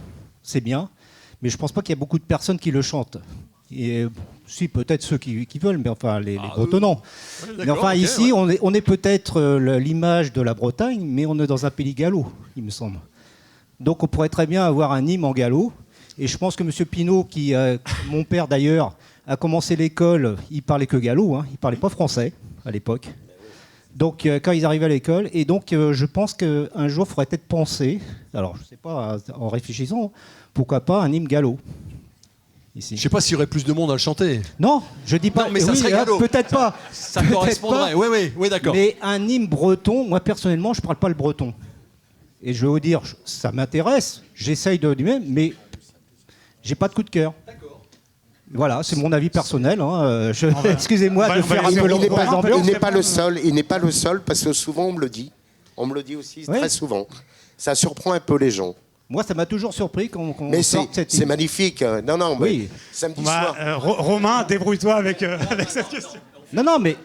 c'est bien, mais je ne pense pas qu'il y a beaucoup de personnes qui le chantent. Et, si, peut-être ceux qui veulent, mais enfin, les Bretonnants. Mais enfin, okay, ici, ouais. on est peut-être l'image de la Bretagne, mais on est dans un pays gallo, il me semble. Donc, on pourrait très bien avoir un hymne en gallo. Et je pense que M. Pinault, mon père d'ailleurs, a commencé l'école, il parlait que gallo, il ne parlait pas français à l'époque. Donc, quand ils arrivaient à l'école, et donc, je pense qu'un jour, il faudrait peut-être penser, alors je ne sais pas, en réfléchissant, pourquoi pas un hymne gallo. Ici. Je ne sais pas s'il y aurait plus de monde à le chanter. Non, je dis pas. Non, mais ça serait gallo. Peut-être pas. Ça correspondrait. Oui, d'accord. Mais un hymne breton, moi personnellement, je ne parle pas le breton. Et je vais vous dire, ça m'intéresse. J'essaye de lui-même, mais j'ai pas de coup de cœur. D'accord. Voilà, c'est mon avis personnel. Excusez-moi de faire un peu l'ambiance. Il n'est pas le seul. Il n'est pas le seul parce que souvent on me le dit. On me le dit aussi très souvent. Ça surprend un peu les gens. Moi, ça m'a toujours surpris qu'on mais sorte cette... c'est magnifique. Non, oui. Samedi soir... Romain, débrouille-toi avec cette question. Non, mais...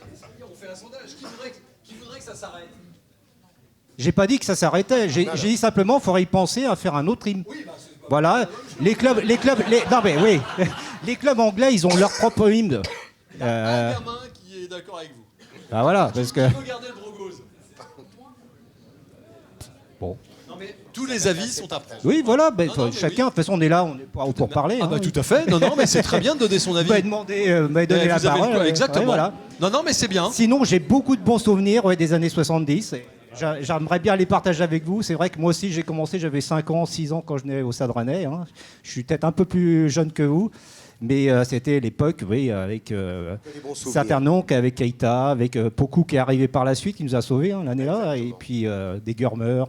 On fait un sondage. Qui voudrait que ça s'arrête? J'ai pas dit que ça s'arrêtait. J'ai dit simplement qu'il faudrait y penser à faire un autre hymne. Oui, voilà. Les clubs... Non, mais oui. Les clubs anglais, ils ont leur propre hymne. Il y a un gamin qui est d'accord avec vous. Ah voilà, parce que... Il faut garder le Drogose. Bon. Tous les avis sont à prendre. Oui, voilà, chacun, de toute façon, on est là, on est pour parler. Ah bah tout à fait, non, mais c'est très bien de donner son avis. Vous m'avez donné la parole. Exactement. Voilà. Non, mais c'est bien. Sinon, j'ai beaucoup de bons souvenirs des années 70. J'aimerais bien les partager avec vous. C'est vrai que moi aussi, j'ai commencé, j'avais 5 ans, 6 ans quand je venais au Stade Rennais. Je suis peut-être un peu plus jeune que vous. Mais c'était l'époque, avec Saint-Pernonc, avec Keita, avec Poucou qui est arrivé par la suite, qui nous a sauvés l'année-là, et puis des Gurmer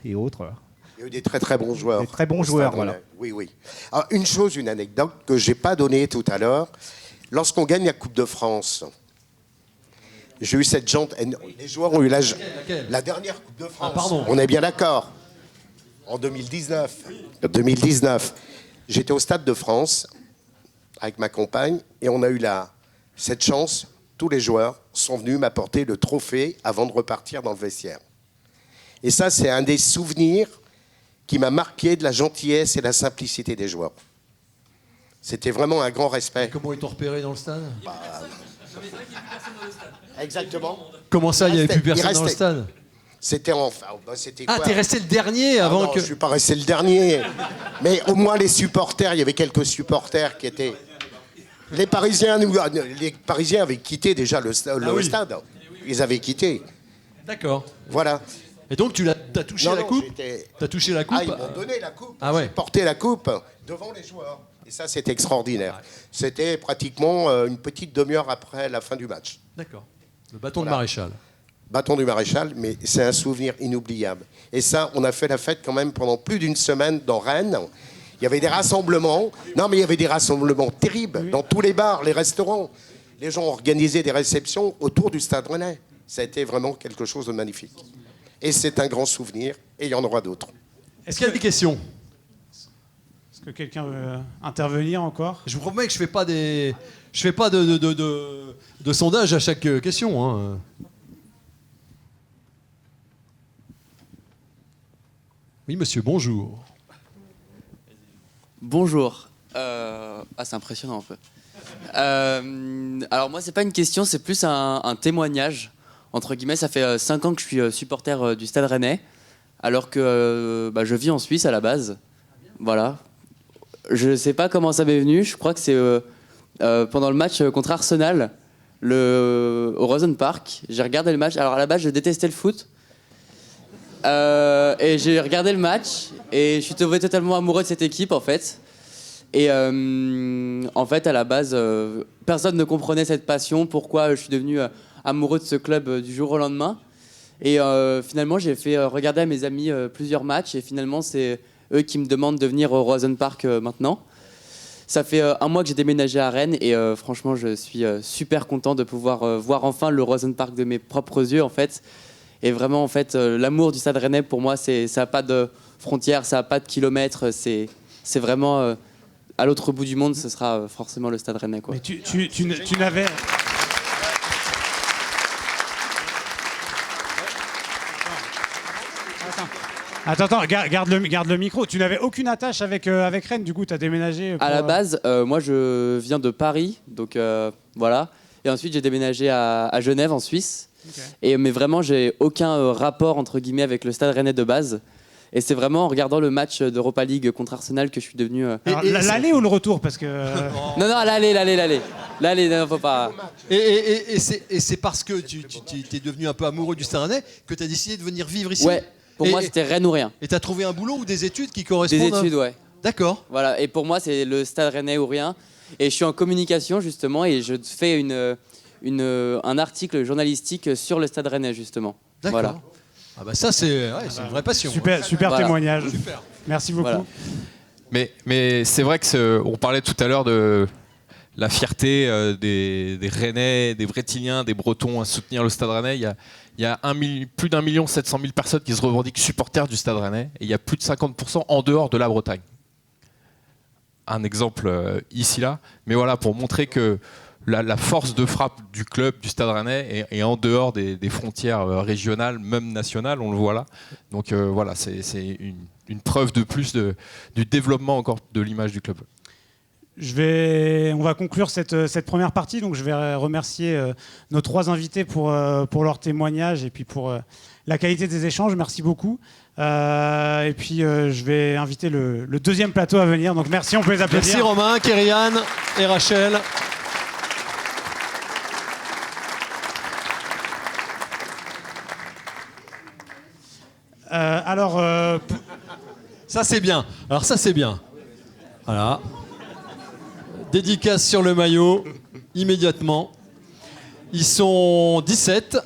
et autres. Il y a eu des très très bons joueurs. Des très bons joueurs, voilà. Oui. Alors, une anecdote que je n'ai pas donnée tout à l'heure. Lorsqu'on gagne la Coupe de France, J'ai eu cette jante. Les joueurs ont eu la dernière Coupe de France. Ah, pardon. On est bien d'accord. En 2019. 2019. J'étais au Stade de France avec ma compagne et on a eu cette chance. Tous les joueurs sont venus m'apporter le trophée avant de repartir dans le vestiaire. Et ça, c'est un des souvenirs qui m'a marqué de la gentillesse et la simplicité des joueurs. C'était vraiment un grand respect. Et comment ils t'ont repéré dans le stade? Exactement. Comment ça, il n'y avait plus personne dans le stade? C'était c'était quoi? Ah, t'es resté le dernier avant non, que... je suis pas resté le dernier. Mais au moins les supporters, il y avait quelques supporters qui étaient... Les Parisiens avaient quitté déjà le stade. Ils avaient quitté. D'accord. Voilà. Et donc, t'as touché la coupe? T'as touché la coupe? Ah, ils m'ont donné la coupe. Ah ouais. J'ai porté la coupe devant les joueurs. Et ça, c'était extraordinaire. C'était pratiquement une petite demi-heure après la fin du match. D'accord. Le bâton de maréchal. Bâton du maréchal, mais c'est un souvenir inoubliable. Et ça, on a fait la fête quand même pendant plus d'une semaine dans Rennes. Il y avait des rassemblements. Non, mais il y avait des rassemblements terribles dans tous les bars, les restaurants. Les gens ont organisé des réceptions autour du Stade Rennais. Ça a été vraiment quelque chose de magnifique. Et c'est un grand souvenir, et il y en aura d'autres. Est-ce qu'il y a des questions? Est-ce que quelqu'un veut intervenir encore? Je vous promets que je fais pas de sondage à chaque question. Hein. Oui, monsieur, bonjour. Bonjour. C'est impressionnant un peu. Alors moi, c'est pas une question, c'est plus un témoignage. Entre guillemets, ça fait 5 ans que je suis supporter du Stade Rennais, alors que je vis en Suisse à la base. Voilà. Je sais pas comment ça m'est venu. Je crois que c'est pendant le match contre Arsenal, au Rosen Park. J'ai regardé le match. Alors à la base, je détestais le foot. Et j'ai regardé le match et je suis tombé totalement amoureux de cette équipe en fait. Et en fait, à la base, personne ne comprenait cette passion, pourquoi je suis devenu amoureux de ce club du jour au lendemain. Et finalement, j'ai fait regarder à mes amis plusieurs matchs et finalement, c'est eux qui me demandent de venir au Rosen Park maintenant. Ça fait 1 mois que j'ai déménagé à Rennes et franchement, je suis super content de pouvoir voir enfin le Rosen Park de mes propres yeux en fait. Et vraiment, en fait, l'amour du Stade Rennais, pour moi, ça n'a pas de frontières, ça n'a pas de kilomètres. C'est vraiment, à l'autre bout du monde, ce sera forcément le Stade Rennais. Quoi. Mais tu n'avais... Attends, garde le micro. Tu n'avais aucune attache avec Rennes, du coup, tu as déménagé À la base, moi, je viens de Paris, donc voilà. Et ensuite, j'ai déménagé à Genève, en Suisse. Okay. Mais vraiment, j'ai aucun rapport entre guillemets avec le Stade Rennais de base. Et c'est vraiment en regardant le match d'Europa League contre Arsenal que je suis devenu. L'aller ou le retour, parce que. Non, l'aller, non, faut pas. Et c'est parce que tu es devenu un peu amoureux du Stade Rennais que tu as décidé de venir vivre ici. Ouais. Pour moi, c'était Rennes ou rien. Et tu as trouvé un boulot ou des études qui correspondent? Des études, ouais. D'accord. Voilà. Et pour moi, c'est le Stade Rennais ou rien. Et je suis en communication justement, et je fais un article journalistique sur le Stade Rennais justement. D'accord. Voilà. Ah bah ça c'est une vraie passion. Super voilà. Témoignage. Super. Merci beaucoup. Voilà. Mais c'est vrai que on parlait tout à l'heure de la fierté des Rennais, des Brétiliens, des Bretons à soutenir le Stade Rennais. Il y a plus d'1 700 000 personnes qui se revendiquent supporters du Stade Rennais et il y a plus de 50% en dehors de la Bretagne. Un exemple ici là, mais voilà pour montrer que la force de frappe du club, du Stade Rennais, est en dehors des frontières régionales, même nationales, on le voit là. Donc voilà, c'est une preuve de plus du développement encore de l'image du club. On va conclure cette première partie, donc je vais remercier nos 3 invités pour leur témoignage et puis pour la qualité des échanges. Merci beaucoup. Et puis je vais inviter le deuxième plateau à venir. Donc merci, on peut les applaudir. Merci Romain, Kériane et Rachel. Ça c'est bien. Alors ça c'est bien. Voilà. Dédicace sur le maillot immédiatement. Ils sont 17.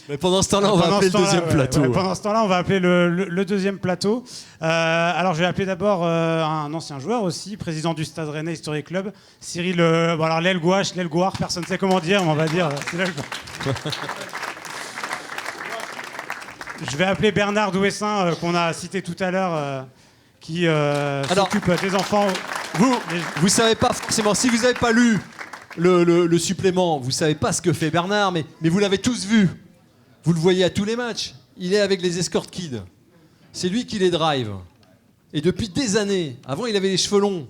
Mais pendant ce temps-là, on va Pendant appeler ce le temps-là, deuxième plateau. pendant ce temps-là, on va appeler le deuxième plateau. Alors, je vais appeler d'abord un ancien joueur aussi, président du Stade Rennais Historic Club, Cyril. Bon, alors l'aile gauche, l'aile gauche, personne ne sait comment dire, mais on va dire c'est l'aile gauche. Je vais appeler Bernard Douessin, qu'on a cité tout à l'heure, qui s'occupe des enfants. Vous savez pas forcément, si vous n'avez pas lu le supplément, vous savez pas ce que fait Bernard, mais vous l'avez tous vu. Vous le voyez à tous les matchs. Il est avec les escort kids. C'est lui qui les drive. Et depuis des années. Avant, il avait les cheveux longs.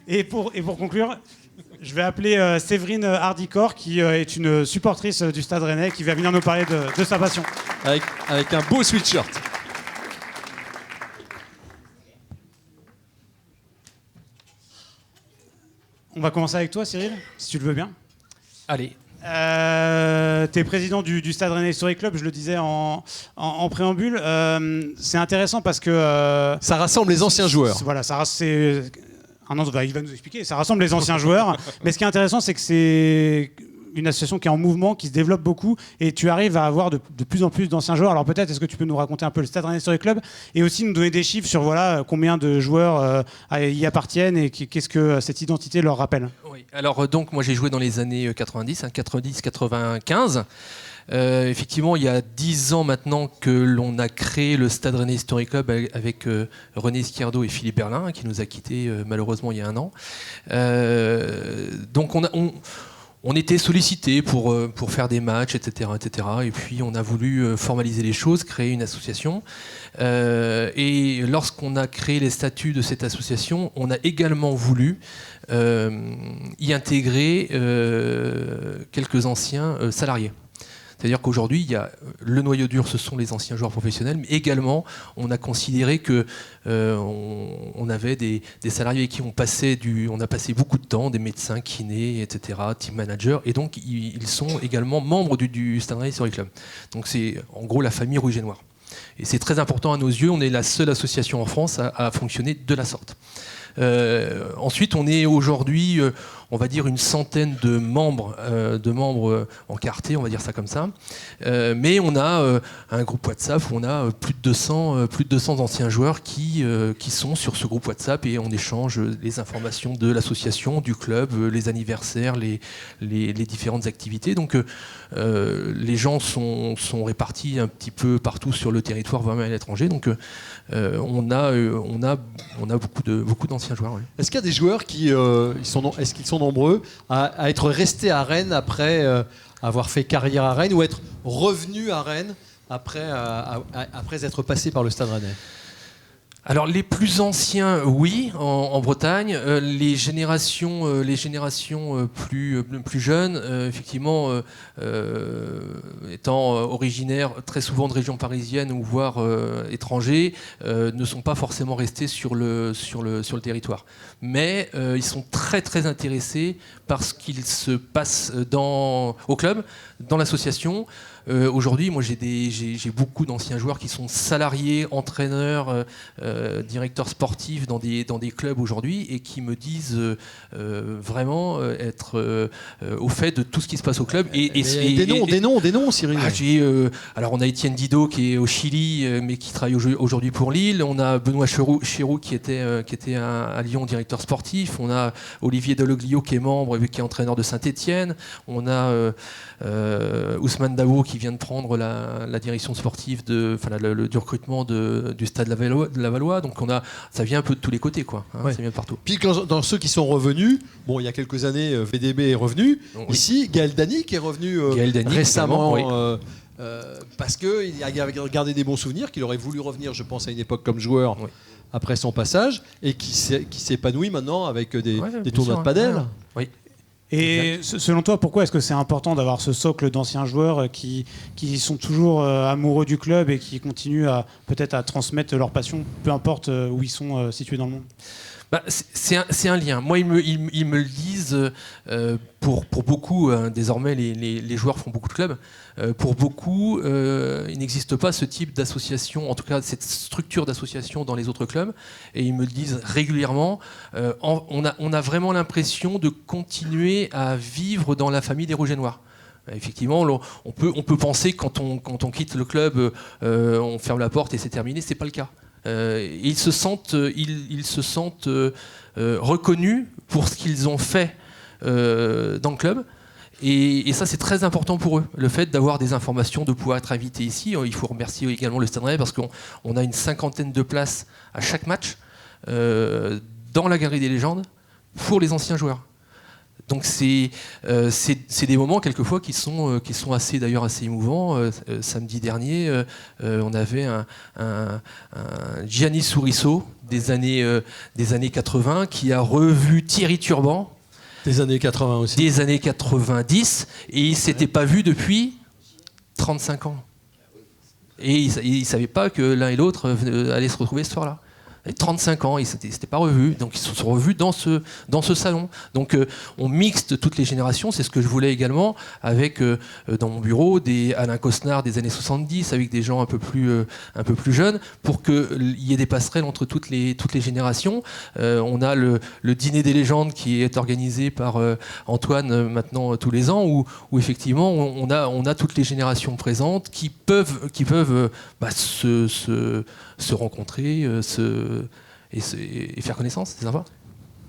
Et pour conclure, je vais appeler Séverine Hardicor, qui est une supportrice du Stade Rennais, qui va venir nous parler de sa passion. Avec un beau sweatshirt. On va commencer avec toi, Cyril, si tu le veux bien. Allez. Tu es président du Stade Rennais Historic Club, je le disais en préambule. C'est intéressant parce que... ça rassemble les anciens joueurs. Voilà, il va nous expliquer. Ça rassemble les anciens joueurs. Mais ce qui est intéressant, c'est que c'est une association qui est en mouvement, qui se développe beaucoup, et tu arrives à avoir de plus en plus d'anciens joueurs. Alors peut-être, est-ce que tu peux nous raconter un peu le Stade Rennais Historic Club et aussi nous donner des chiffres sur combien de joueurs y appartiennent et qu'est-ce que cette identité leur rappelle? Oui. Alors donc moi j'ai joué dans les années 90, 90-95. Effectivement, il y a 10 ans maintenant que l'on a créé le Stade Rennais Historic Club avec René Izquierdo et Philippe Berlin, qui nous a quittés malheureusement il y a un an. Donc on était sollicité pour faire des matchs, etc., etc. Et puis on a voulu formaliser les choses, créer une association. Et lorsqu'on a créé les statuts de cette association, on a également voulu y intégrer quelques anciens salariés. C'est-à-dire qu'aujourd'hui, il y a le noyau dur, ce sont les anciens joueurs professionnels, mais également, on a considéré que on avait des salariés avec qui on a passé beaucoup de temps, des médecins, kinés, etc., team managers, et donc ils sont également membres du Stade Rennais Historic Club. Donc c'est en gros la famille rouge et noire. Et c'est très important à nos yeux, on est la seule association en France à fonctionner de la sorte. Ensuite, on est aujourd'hui, on va dire, une centaine de membres encartés, on va dire ça comme ça. Mais on a un groupe WhatsApp où on a plus de 200 anciens joueurs qui sont sur ce groupe WhatsApp et on échange les informations de l'association, du club, les anniversaires, les différentes activités. Donc les gens sont répartis un petit peu partout sur le territoire, voire même à l'étranger. Donc on a beaucoup d'anciens joueurs. Oui. Est-ce qu'il y a des joueurs est-ce qu'ils sont nombreux à être restés à Rennes après avoir fait carrière à Rennes ou être revenus à Rennes après être passés par le Stade Rennais? Alors les plus anciens, oui, en Bretagne. Les générations plus jeunes, effectivement, étant originaires très souvent de régions parisiennes ou voire étrangers, ne sont pas forcément restés sur le territoire. Mais ils sont très très intéressés par ce qu'il se passe au club, dans l'association. Aujourd'hui, moi, j'ai beaucoup d'anciens joueurs qui sont salariés, entraîneurs, directeurs sportifs dans des clubs aujourd'hui et qui me disent vraiment être au fait de tout ce qui se passe au club. Des noms, Cyril. Alors, on a Étienne Didot qui est au Chili, mais qui travaille aujourd'hui pour Lille. On a Benoît Chéroux qui était à Lyon, directeur sportif. On a Olivier Deloglio qui est membre, qui est entraîneur de Saint-Étienne. On a Ousmane Davo qui vient de prendre la direction sportive du recrutement du Stade Lavallois. Donc ça vient un peu de tous les côtés, quoi. Ouais. Ça vient de partout. Puis dans ceux qui sont revenus, il y a quelques années, VDB est revenu. Oui. Ici, Gaël Dany qui est revenu récemment. Oui. Parce qu'il a gardé des bons souvenirs, qu'il aurait voulu revenir, je pense, à une époque comme joueur après son passage, et qui s'épanouit maintenant avec des tournois de padel. Oui. Et selon toi, pourquoi est-ce que c'est important d'avoir ce socle d'anciens joueurs qui sont toujours amoureux du club et qui continuent peut-être à transmettre leur passion, peu importe où ils sont situés dans le monde? C'est un lien. Moi, ils me le disent, pour beaucoup, désormais les joueurs font beaucoup de clubs, pour beaucoup, il n'existe pas ce type d'association, en tout cas cette structure d'association dans les autres clubs, et ils me le disent régulièrement, on a vraiment l'impression de continuer à vivre dans la famille des Rouges et Noirs. Effectivement, on peut penser que quand on quitte le club, on ferme la porte et c'est terminé. C'est pas le cas. Ils se sentent reconnus pour ce qu'ils ont fait dans le club. Et ça, c'est très important pour eux, le fait d'avoir des informations, de pouvoir être invité ici. Il faut remercier également le Stade Rennais parce qu'on a une 50aine de places à chaque match dans la Galerie des Légendes pour les anciens joueurs. Donc c'est des moments quelquefois qui sont assez émouvants. Samedi dernier, on avait un Gianni Sourisso des années 80 qui a revu Thierry Turban. Des années 80 aussi. Des années 90, et il ne s'était pas vu depuis 35 ans. Et il ne savait pas que l'un et l'autre allaient se retrouver ce soir-là. Et 35 ans, ils ne s'étaient pas revus, donc ils se sont revus dans ce salon. Donc on mixte toutes les générations, c'est ce que je voulais également, avec dans mon bureau des Alain Cosnard des années 70, avec des gens un peu plus jeunes, pour qu'il y ait des passerelles entre toutes les générations. On a le dîner des légendes qui est organisé par Antoine maintenant tous les ans, où effectivement on a toutes les générations présentes qui peuvent se rencontrer, et faire connaissance, c'est sympa.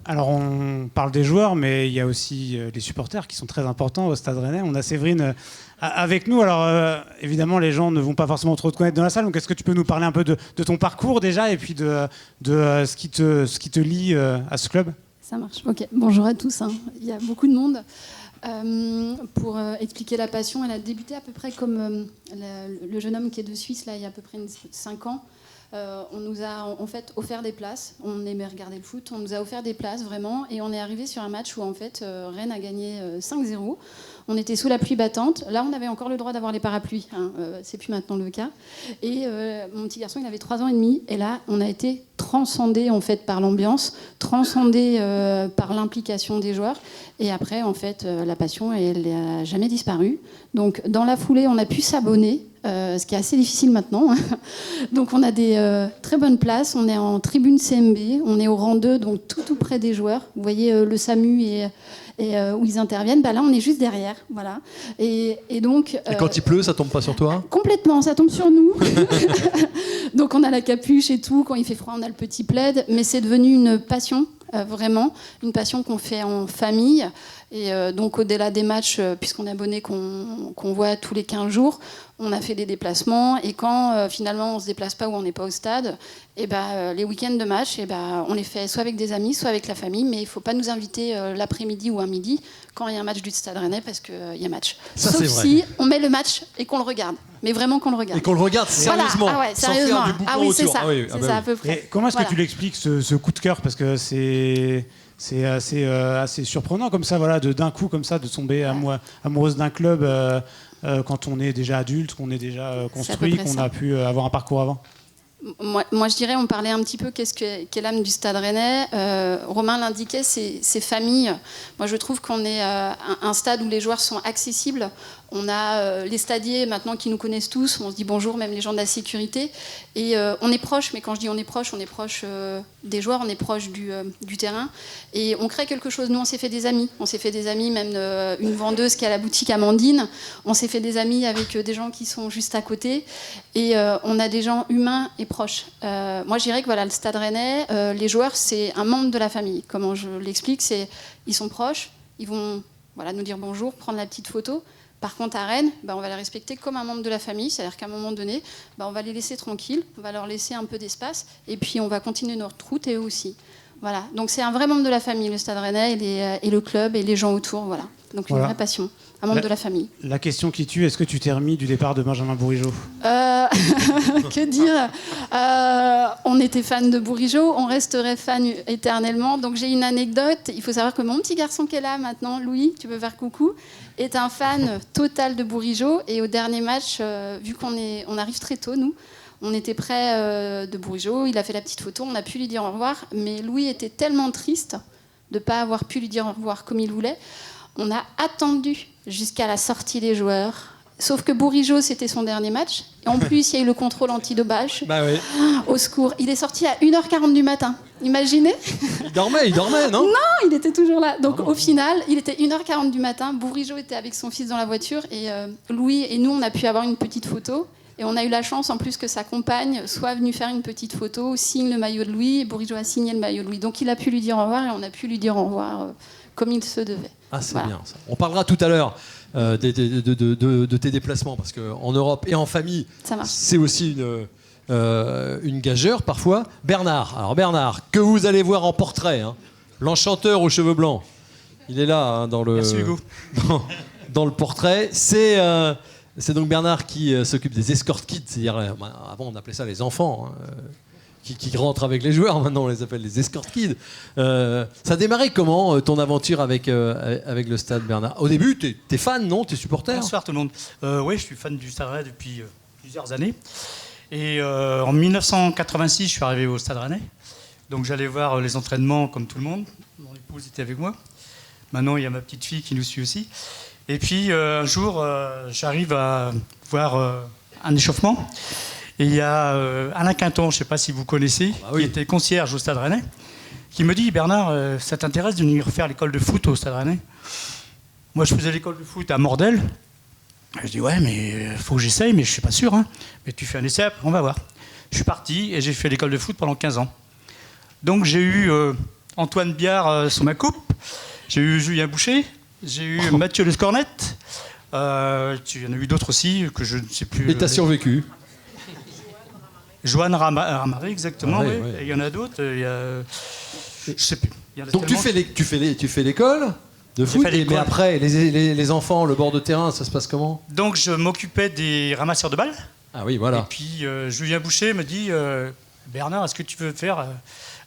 Alors on parle des joueurs, mais il y a aussi les supporters qui sont très importants au Stade Rennais. On a Séverine avec nous. Alors évidemment, les gens ne vont pas forcément trop te connaître dans la salle. Donc est-ce que tu peux nous parler un peu de ton parcours déjà et puis de ce qui te lie à ce club ? Ça marche. Ok. Bonjour à tous. Il y a beaucoup de monde. Pour expliquer la passion, elle a débuté à peu près comme le jeune homme qui est de Suisse là, il y a à peu près 5 ans. On nous a en fait offert des places. On aimait regarder le foot. On nous a offert des places vraiment, et on est arrivé sur un match où en fait Rennes a gagné 5-0. On était sous la pluie battante. Là, on avait encore le droit d'avoir les parapluies. C'est plus maintenant le cas. Et mon petit garçon, il avait 3 ans et demi. Et là, on a été transcendé en fait par l'ambiance, transcendé par l'implication des joueurs. Et après, en fait, la passion, elle n'a jamais disparu. Donc, dans la foulée, on a pu s'abonner. Ce qui est assez difficile maintenant. Donc on a des très bonnes places, on est en tribune CMB, on est au rang 2, donc tout près des joueurs. Vous voyez le SAMU et où ils interviennent, là on est juste derrière. Voilà. Et donc, et quand il pleut, ça tombe pas sur toi ? Complètement, ça tombe sur nous. Donc on a la capuche et tout, quand il fait froid on a le petit plaid, mais c'est devenu une passion. Vraiment, une passion qu'on fait en famille. Et donc au-delà des matchs, puisqu'on est abonné, qu'on voit tous les 15 jours, on a fait des déplacements. Et quand finalement on ne se déplace pas ou on n'est pas au stade, et les week-ends de match, on les fait soit avec des amis, soit avec la famille. Mais il ne faut pas nous inviter l'après-midi ou un midi quand il y a un match du Stade Rennais, parce qu'il y a match. Ça, sauf si on met le match et qu'on le regarde. Mais vraiment qu'on le regarde. Et qu'on le regarde sérieusement. Voilà. Ah ouais, sérieusement. Ah oui, c'est ça. Ah oui, c'est ça à peu près. Et comment est-ce que tu l'expliques ce coup de cœur ? Parce que c'est assez surprenant comme ça, voilà, d'un coup comme ça, de tomber amoureuse d'un club quand on est déjà adulte, qu'on est déjà construit, qu'on a pu avoir un parcours avant. Moi, je dirais, on parlait un petit peu qu'est l'âme du Stade Rennais. Romain l'indiquait, c'est famille. Moi, je trouve qu'on est un stade où les joueurs sont accessibles. On a les stadiers maintenant qui nous connaissent tous. On se dit bonjour, même les gens de la sécurité. Et on est proche, mais quand je dis on est proche des joueurs, on est proche du terrain. Et on crée quelque chose. Nous, on s'est fait des amis. On s'est fait des amis, même une vendeuse qui est à la boutique Amandine. On s'est fait des amis avec des gens qui sont juste à côté. Et on a des gens humains et proches. Moi, je dirais que voilà, le Stade Rennais, les joueurs, c'est un membre de la famille. Comment je l'explique, ils sont proches. Ils vont nous dire bonjour, prendre la petite photo. Par contre, à Rennes, on va les respecter comme un membre de la famille, c'est-à-dire qu'à un moment donné, on va les laisser tranquilles, on va leur laisser un peu d'espace, et puis on va continuer notre route, et eux aussi. Voilà. Donc c'est un vrai membre de la famille, le Stade Rennais, et le club, et les gens autour. Voilà. Donc une vraie passion, un membre de la famille. La question qui tue, est-ce que tu t'es remis du départ de Benjamin Bourigeaud ? Que dire ? On était fan de Bourigeaud, on resterait fan éternellement. Donc j'ai une anecdote. Il faut savoir que mon petit garçon qui est là maintenant, Louis, tu peux faire coucou, est un fan total de Bourigeaud. Et au dernier match, vu on arrive très tôt, nous, on était près de Bourigeaud, il a fait la petite photo, on a pu lui dire au revoir. Mais Louis était tellement triste de ne pas avoir pu lui dire au revoir comme il voulait. On a attendu jusqu'à la sortie des joueurs. Sauf que Bourigeaud, c'était son dernier match. Et en plus, il y a eu le contrôle antidopage. Bah oui. Au secours. Il est sorti à 1h40 du matin. Imaginez. Il dormait, non? Non, il était toujours là. Donc au final, il était 1h40 du matin. Bourigeaud était avec son fils dans la voiture. Et Louis et nous, on a pu avoir une petite photo. Et on a eu la chance, en plus, que sa compagne soit venue faire une petite photo, signe le maillot de Louis. Et Bourigeaud a signé le maillot de Louis. Donc il a pu lui dire au revoir et on a pu lui dire au revoir comme il se devait. Ah, c'est bien ça. On parlera tout à l'heure de tes déplacements, parce qu'en Europe et en famille, c'est aussi une gageure parfois. Bernard, alors Bernard, que vous allez voir en portrait, hein, l'enchanteur aux cheveux blancs, il est là hein, dans le. Merci Hugo. Dans le portrait, c'est donc Bernard qui s'occupe des escort kids, c'est-à-dire avant on appelait ça les enfants. Hein, qui rentrent avec les joueurs, maintenant on les appelle les escort kids. Ça a démarré comment ton aventure avec le Stade, Bernard? Au début, t'es fan, non? T'es supporter? Bonsoir tout le monde. Oui, je suis fan du Stade Rennais depuis plusieurs années. Et en 1986, je suis arrivé au Stade Rennais. Donc j'allais voir les entraînements comme tout le monde. Mon épouse était avec moi. Maintenant, il y a ma petite fille qui nous suit aussi. Et puis un jour, j'arrive à voir un échauffement. Et il y a Alain Quinton, je ne sais pas si vous connaissez, qui était concierge au Stade Rennais, qui me dit « Bernard, ça t'intéresse de venir faire l'école de foot au Stade Rennais ?» Moi, je faisais l'école de foot à Mordel. Je dis « Ouais, mais il faut que j'essaye, mais je ne suis pas sûr. Hein. Mais tu fais un essai, après on va voir. » Je suis parti et j'ai fait l'école de foot pendant 15 ans. Donc j'ai eu Antoine Biard sur ma coupe, j'ai eu Julien Boucher, j'ai eu Mathieu Lescornette, il y en a eu d'autres aussi que je ne sais plus. Et tu as survécu? Joanne Ramary, exactement, oui. Ouais. Il y en a d'autres, je sais plus. Donc tu fais l'école de foot, mais après, les enfants, le bord de terrain, ça se passe comment? Donc je m'occupais des ramasseurs de balles. Ah oui, voilà. Et puis Julien Boucher me dit Bernard, est-ce que tu veux faire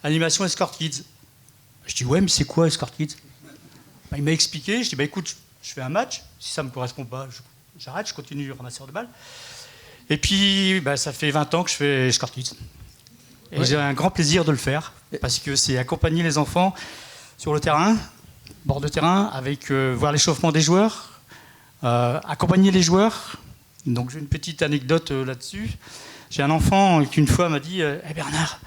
animation Escort Kids? Je dis ouais, mais c'est quoi Escort Kids? Il m'a expliqué, je dis écoute, je fais un match, si ça ne me correspond pas, j'arrête, je continue ramasseur de balles. Et puis, ça fait 20 ans que je fais Escort Kids. Et j'ai un grand plaisir de le faire, parce que c'est accompagner les enfants sur le terrain, bord de terrain, avec voir l'échauffement des joueurs, accompagner les joueurs. Donc j'ai une petite anecdote là-dessus. J'ai un enfant qui une fois m'a dit hey Bernard,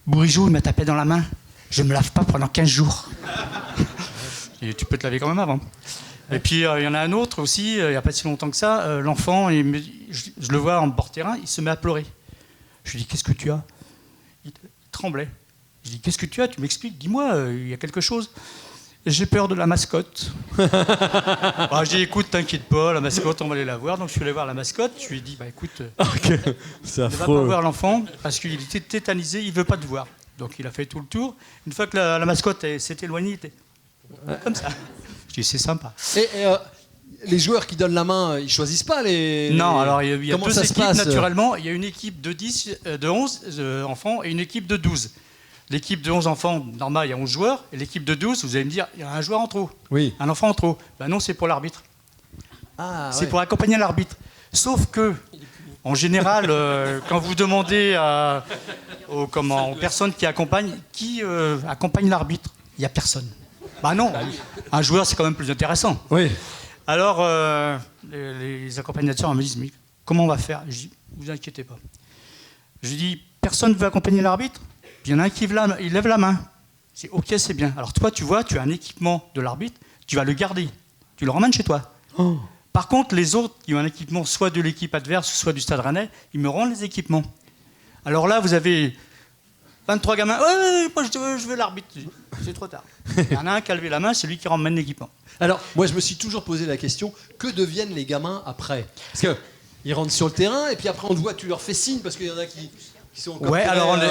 Bourigeaud il m'a tapé dans la main, je ne me lave pas pendant 15 jours. Et tu peux te laver quand même avant. Et puis il y en a un autre aussi, il n'y a pas si longtemps que ça, l'enfant, je le vois en bord terrain, il se met à pleurer. Je lui dis qu'est-ce que tu as? Il tremblait. Je lui dis qu'est-ce que tu as? Tu m'expliques, dis-moi, il y a quelque chose. J'ai peur de la mascotte. Je dis écoute, t'inquiète pas, la mascotte, on va aller la voir. Donc je suis allé voir la mascotte, je lui ai dit écoute, c'est ne va pas voir l'enfant parce qu'il était tétanisé, il veut pas te voir. Donc il a fait tout le tour. Une fois que la mascotte s'est éloignée, il était comme ça. Je dis c'est sympa. Et les joueurs qui donnent la main, ils choisissent pas les. Non, alors il y a Comment deux ça se équipes passe naturellement. Il y a une équipe de 11 enfants et une équipe de 12. L'équipe de 11 enfants, normal, il y a 11 joueurs. Et l'équipe de 12, vous allez me dire, il y a un joueur en trop. Oui. Un enfant en trop. Non, c'est pour l'arbitre. Ah, c'est pour accompagner l'arbitre. Sauf que, en général, quand vous demandez aux personnes qui accompagne l'arbitre, il n'y a personne. Non, un joueur, c'est quand même plus intéressant. Oui. Alors, les accompagnateurs me disent, mais comment on va faire? Je dis, vous inquiétez pas. Je dis, personne ne veut accompagner l'arbitre? Il y en a un qui lève la main. Je dis, ok, c'est bien. Alors toi, tu vois, tu as un équipement de l'arbitre, tu vas le garder. Tu le ramènes chez toi. Oh. Par contre, les autres qui ont un équipement soit de l'équipe adverse, soit du Stade Rennais, ils me rendent les équipements. Alors là, vous avez 23 gamins. Moi, je veux l'arbitre. C'est trop tard. Il y en a un qui a levé la main, c'est lui qui ramène l'équipement. Alors, moi, je me suis toujours posé la question, que deviennent les gamins après? Parce qu'ils rentrent sur le terrain, et puis après, on te voit, tu leur fais signe, parce qu'il y en a qui sont encore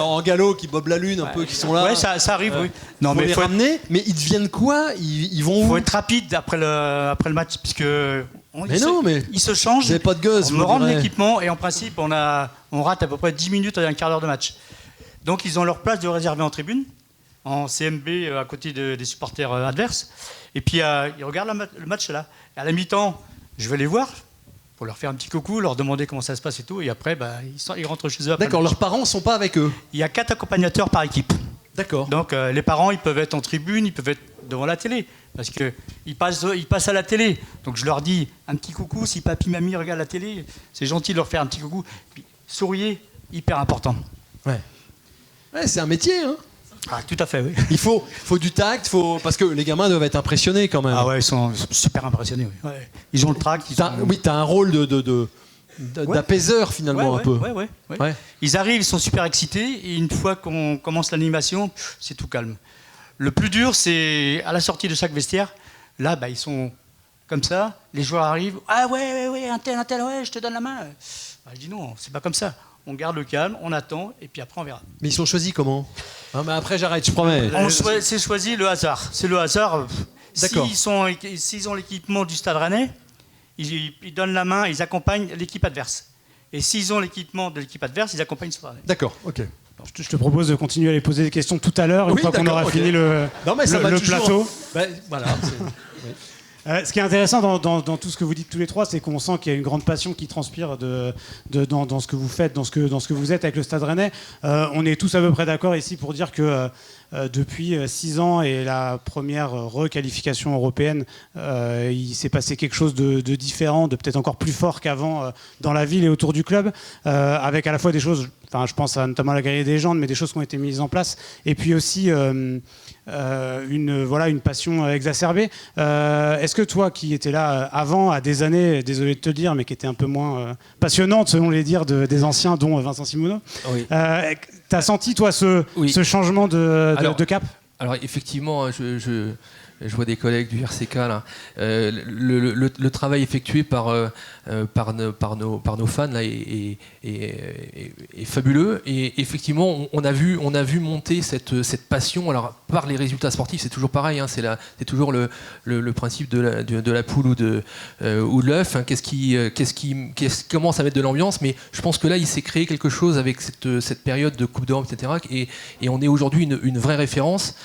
en galop, qui bobent la lune un peu, qui sont là. Ouais, ça arrive, oui. Non, mais faut les ramener, mais ils deviennent quoi? Ils vont où? Il faut être rapide après le match, puisque ils se changent. Vous n'avez pas de gosse, on me rend l'équipement, et en principe, on rate à peu près 10 minutes à un quart d'heure de match. Donc, ils ont leur place de réservée en tribune, en CMB, à côté des supporters adverses. Et puis, ils regardent le match là. Et à la mi-temps, je vais les voir, pour leur faire un petit coucou, leur demander comment ça se passe et tout. Et après, ils rentrent chez eux. D'accord, leurs parents ne sont pas avec eux? Il y a 4 accompagnateurs par équipe. D'accord. Donc les parents, ils peuvent être en tribune, ils peuvent être devant la télé. Parce qu'ils passent à la télé. Donc je leur dis un petit coucou, si papy, mamie regardent la télé, c'est gentil de leur faire un petit coucou. Puis, souriez, hyper important. Ouais, c'est un métier, hein. Ah, tout à fait, oui. Il faut du tact, parce que les gamins doivent être impressionnés quand même. Ah ouais, ils sont super impressionnés. Oui. Ouais. Ils ont le trac. Oui, tu as un rôle d'apaiseur finalement un peu. Ouais. Ils arrivent, ils sont super excités, et une fois qu'on commence l'animation, c'est tout calme. Le plus dur, c'est à la sortie de chaque vestiaire. Là, ils sont comme ça, les joueurs arrivent. Ah ouais, un tel, ouais, je te donne la main. Je dis non, c'est pas comme ça. On garde le calme, on attend, et puis après on verra. Mais ils sont choisis comment? Mais après j'arrête, je promets. C'est choisi le hasard. C'est le hasard. D'accord. S'ils ont l'équipement du Stade Rennais, ils donnent la main, ils accompagnent l'équipe adverse. Et s'ils ont l'équipement de l'équipe adverse, ils accompagnent le Stade Rennais. D'accord, ok. Je te propose de continuer à les poser des questions tout à l'heure, une fois qu'on aura fini le plateau. Voilà. Ce qui est intéressant dans tout ce que vous dites tous les trois, c'est qu'on sent qu'il y a une grande passion qui transpire dans ce que vous faites, dans ce que vous êtes avec le Stade Rennais. On est tous à peu près d'accord ici pour dire que depuis 6 ans et la première requalification européenne, il s'est passé quelque chose de différent, de peut-être encore plus fort qu'avant dans la ville et autour du club, avec à la fois des choses, je pense notamment à la Galerie des légendes, mais des choses qui ont été mises en place, et puis aussi une passion exacerbée. Est-ce que toi, qui étais là avant, à des années, désolé de te le dire, mais qui était un peu moins passionnante selon les dires des anciens, dont Vincent Simoneau, oui. T'as senti, toi, ce changement de cap? Alors, effectivement, je vois des collègues du RCK là. Le travail effectué par nos fans là est fabuleux, et effectivement on a vu monter cette passion. Alors par les résultats sportifs, c'est toujours pareil, hein, c'est toujours le principe de la poule ou de l'œuf, hein. Qu'est-ce qui commence à mettre de l'ambiance, mais je pense que là il s'est créé quelque chose avec cette période de Coupe d'Europe, etc., et on est aujourd'hui une vraie référence.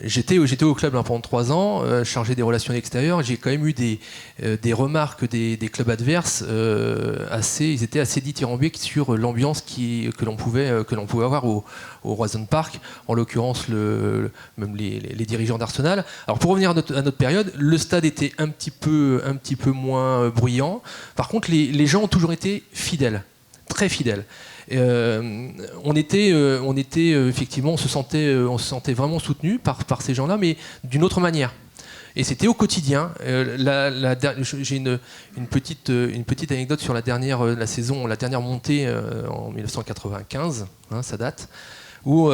J'étais au club pendant 3 ans, chargé des relations extérieures. J'ai quand même eu des remarques des clubs adverses ils étaient assez dithyrambiques sur l'ambiance que l'on pouvait avoir au Roison Park, en l'occurrence même les dirigeants d'Arsenal. Alors pour revenir à notre période, le stade était un petit peu moins bruyant. Par contre, les gens ont toujours été fidèles, très fidèles. On était effectivement, on se sentait vraiment soutenu par ces gens-là, mais d'une autre manière. Et c'était au quotidien. J'ai une petite anecdote sur la dernière montée en 1995, hein, ça date, où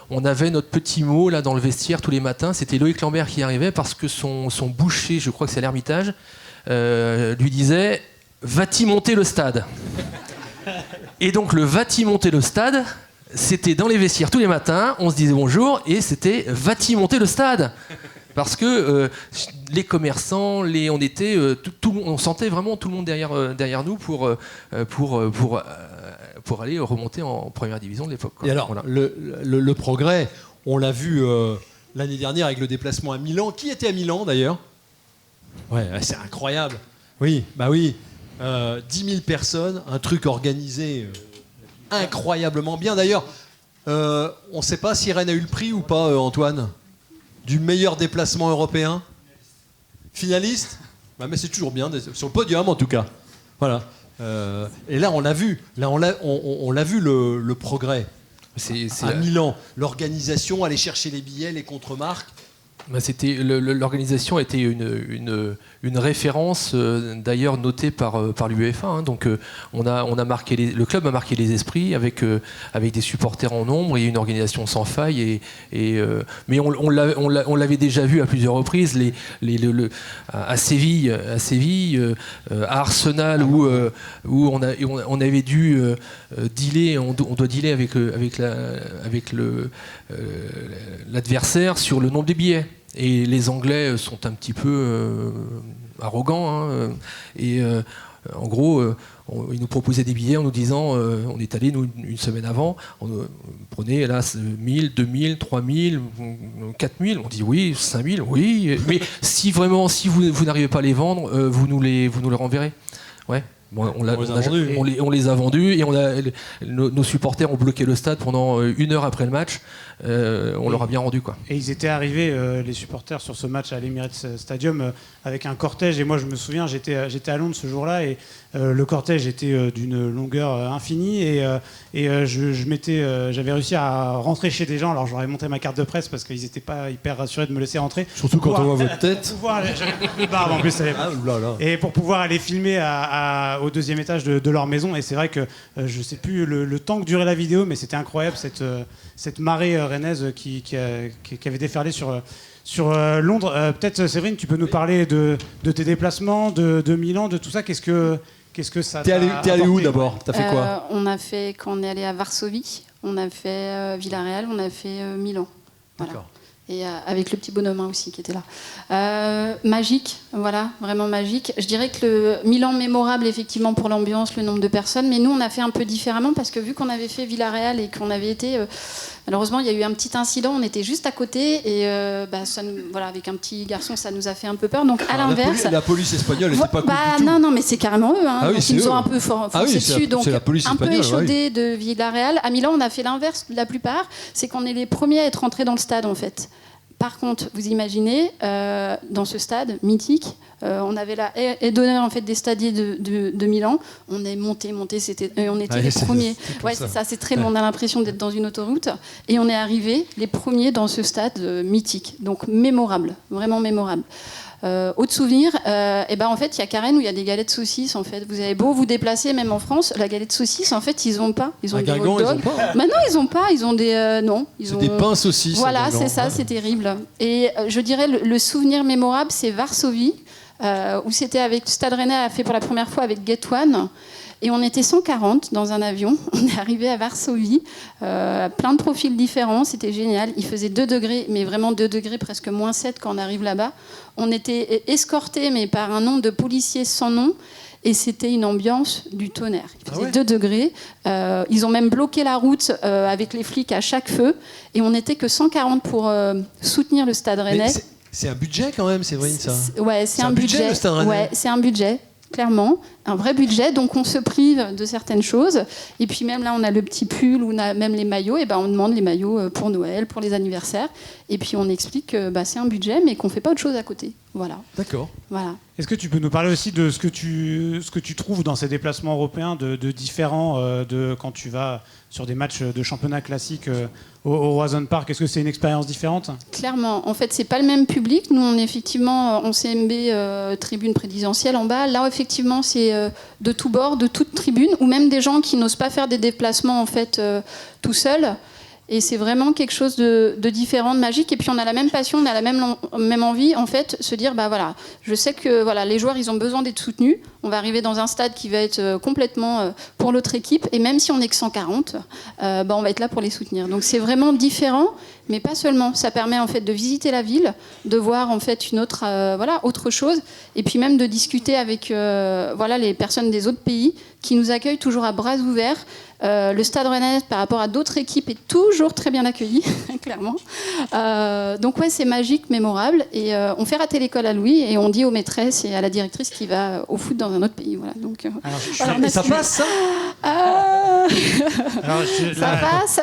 on avait notre petit mot là dans le vestiaire tous les matins. C'était Loïc Lambert qui arrivait parce que son boucher, je crois que c'est à l'Ermitage, lui disait « Va-t-il monter le stade ?» Et donc le va-t-il monter le stade, c'était dans les vestiaires tous les matins, on se disait bonjour, et c'était va-t-il monter le stade, parce que les commerçants, on sentait vraiment tout le monde derrière nous pour aller remonter en première division de l'époque, quoi. Et alors, voilà. le progrès, on l'a vu l'année dernière avec le déplacement à Milan. Qui était à Milan d'ailleurs? Ouais, c'est incroyable. Oui, bah oui. 10 000 personnes, un truc organisé incroyablement bien. D'ailleurs, on ne sait pas si Rennes a eu le prix ou pas, Antoine, du meilleur déplacement européen. Finaliste? Mais c'est toujours bien, sur le podium en tout cas. Voilà. Et là, on l'a vu. On l'a vu le progrès. À Milan, l'organisation, aller chercher les billets, les contre-marques. L'organisation a été une référence, d'ailleurs notée par l'UEFA, hein. Donc le club a marqué les esprits avec des supporters en nombre et une organisation sans faille, mais on l'avait déjà vu à plusieurs reprises, à Séville, à Arsenal, où on avait dû dealer, on doit dealer avec l'adversaire sur le nombre de billets. Et les Anglais sont un petit peu arrogants, hein, et en gros, ils nous proposaient des billets en nous disant, on est allé nous une semaine avant, on prenait là 1000, 2000, 3000, 4000, on dit oui, 5000, oui, mais si vous n'arrivez pas à les vendre, vous nous les renverrez. Ouais. Bon, On les a vendus et nos supporters ont bloqué le stade pendant 1 heure après le match. On leur a bien rendu, quoi. Et ils étaient arrivés, les supporters, sur ce match à l'Emirates Stadium avec un cortège. Et moi, je me souviens, j'étais à Londres ce jour-là et le cortège était d'une longueur infinie. J'avais réussi à rentrer chez des gens. Alors, j'aurais montré ma carte de presse parce qu'ils n'étaient pas hyper rassurés de me laisser rentrer. Surtout quand on voit votre tête. J'avais une barbe en plus. Et pour pouvoir aller filmer au 2e étage de leur maison. Et c'est vrai que je ne sais plus le temps que durait la vidéo, mais c'était incroyable cette marée rennaise qui avait déferlé sur Londres. Peut-être, Séverine, tu peux nous parler de tes déplacements, de Milan, de tout ça. Qu'est-ce que ça T'es allé où d'abord? T'as fait quoi? Quand on est allé à Varsovie, on a fait Villarreal, on a fait Milan. Voilà. D'accord. Et avec le petit bonhomme aussi qui était là. Magique, voilà, vraiment magique. Je dirais que le Milan mémorable, effectivement, pour l'ambiance, le nombre de personnes, mais nous, on a fait un peu différemment parce que vu qu'on avait fait Villarreal et qu'on avait été... malheureusement, il y a eu un petit incident, on était juste à côté et avec un petit garçon, ça nous a fait un peu peur. Donc, à l'inverse... La police espagnole n'était pas cool du tout. Non, mais c'est carrément eux. Ah oui, donc, ils nous ont un peu foncé dessus. Donc, c'est la police un peu espagnole, échaudé de Villarreal. À Milan, on a fait l'inverse de la plupart. C'est qu'on est les premiers à être rentrés dans le stade, en fait. Par contre, vous imaginez, dans ce stade mythique, on avait la haie d'honneur en fait, des stadiers de Milan. On est monté, on était les premiers. Ouais, c'est ça, c'est très long. On a l'impression d'être dans une autoroute. Et on est arrivés les premiers dans ce stade mythique. Donc mémorable, vraiment mémorable. Autre souvenir, en fait, il y a Carène où il y a des galettes saucisses. En fait, vous avez beau vous déplacer, même en France, la galette saucisse, en fait, ils ont pas. Ils ont des Guingamp, hot dogs. ils ont pas. Non, ils ont pas. Ils ont des C'est des pains saucisses. Voilà, c'est ça, c'est terrible. Et je dirais le souvenir mémorable, c'est Varsovie, où c'était avec Stade Rennais a fait pour la première fois avec Get One. Et on était 140 dans un avion. On est arrivé à Varsovie, plein de profils différents, c'était génial. Il faisait 2 degrés, mais vraiment 2 degrés, presque moins 7 quand on arrive là-bas. On était escortés, mais par un nombre de policiers sans nom. Et c'était une ambiance du tonnerre. Il faisait 2 degrés. Ils ont même bloqué la route avec les flics à chaque feu. Et on n'était que 140 pour soutenir le Stade Rennais. C'est un budget quand même, Séverine, ça. Ouais, c'est un budget. Le Stade Rennais. Ouais, c'est un budget. Clairement, un vrai budget, donc on se prive de certaines choses. Et puis même là, on a le petit pull, on a même les maillots, et on demande les maillots pour Noël, pour les anniversaires. Et puis on explique que c'est un budget, mais qu'on ne fait pas autre chose à côté. Voilà. D'accord. Voilà. Est-ce que tu peux nous parler aussi de ce que tu trouves dans ces déplacements européens de différents de quand tu vas sur des matchs de championnat classique au Roazhon Park? Est-ce que c'est une expérience différente? Clairement. En fait, c'est pas le même public. Nous, on est effectivement en CMB, tribune présidentielle en bas. Là, effectivement, c'est de tous bords, de toutes tribunes, ou même des gens qui n'osent pas faire des déplacements en fait tout seuls. Et c'est vraiment quelque chose de différent, de magique. Et puis on a la même passion, on a la même envie, en fait, se dire, je sais que les joueurs, ils ont besoin d'être soutenus. On va arriver dans un stade qui va être complètement pour l'autre équipe. Et même si on n'est que 140, on va être là pour les soutenir. Donc c'est vraiment différent, mais pas seulement. Ça permet en fait de visiter la ville, de voir en fait une autre, autre chose. Et puis même de discuter avec les personnes des autres pays qui nous accueillent toujours à bras ouverts. Le Stade Rennais, par rapport à d'autres équipes, est toujours très bien accueilli, clairement. Donc ouais, c'est magique, mémorable. Et on fait rater l'école à Louis et on dit aux maîtresses et à la directrice qui va au foot dans un autre pays. Voilà. Donc, ça passe, ça ça passe.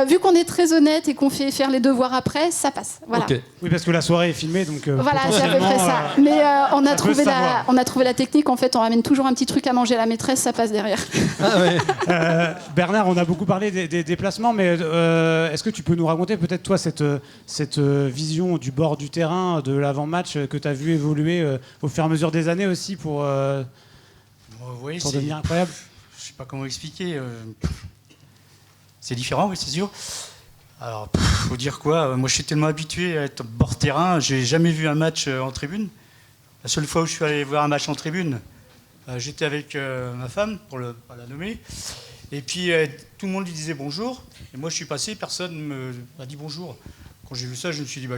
Vu qu'on est très honnête et qu'on fait faire les devoirs après, ça passe. Voilà. Okay. Oui, parce que la soirée est filmée, donc voilà, c'est à peu près ça. Mais on a trouvé la technique. En fait, on ramène toujours un petit truc à manger à la maîtresse, ça passe derrière. Ah ouais. Bernard, on a beaucoup parlé des déplacements, mais est-ce que tu peux nous raconter peut-être toi cette vision du bord du terrain, de l'avant-match que tu as vu évoluer au fur et à mesure des années aussi pour devenir incroyable? Je sais pas comment expliquer. C'est différent, oui, c'est sûr. Alors, faut dire quoi? Moi, je suis tellement habitué à être bord terrain, j'ai jamais vu un match en tribune. La seule fois où je suis allé voir un match en tribune, j'étais avec ma femme, pour ne pas la nommer. Et puis, tout le monde lui disait bonjour. Et moi, je suis passé, personne ne m'a dit bonjour. Quand j'ai vu ça, je me suis dit,